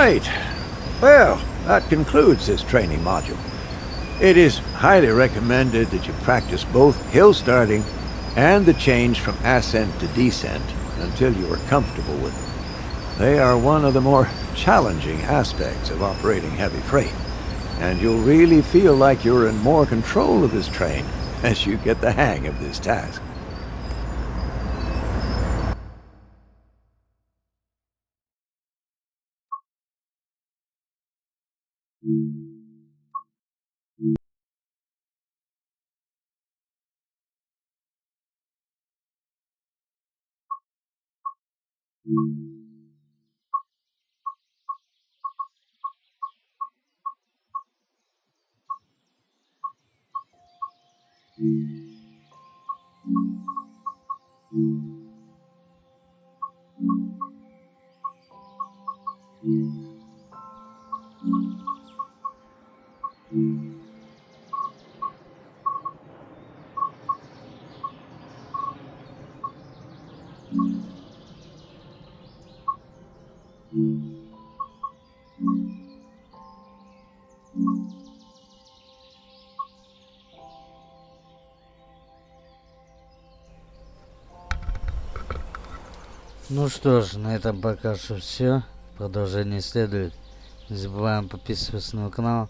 Right. Well, that concludes this training module. It is highly recommended that you practice both hill starting and the change from ascent to descent until you are comfortable with them. They are one of the more challenging aspects of operating heavy freight, and you'll really feel like you're in more control of this train as you get the hang of this task. Ну что ж, на этом пока что все. Продолжение следует. Не забываем подписываться на канал,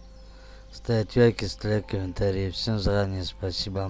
ставить лайки, ставить комментарии. Всем заранее спасибо.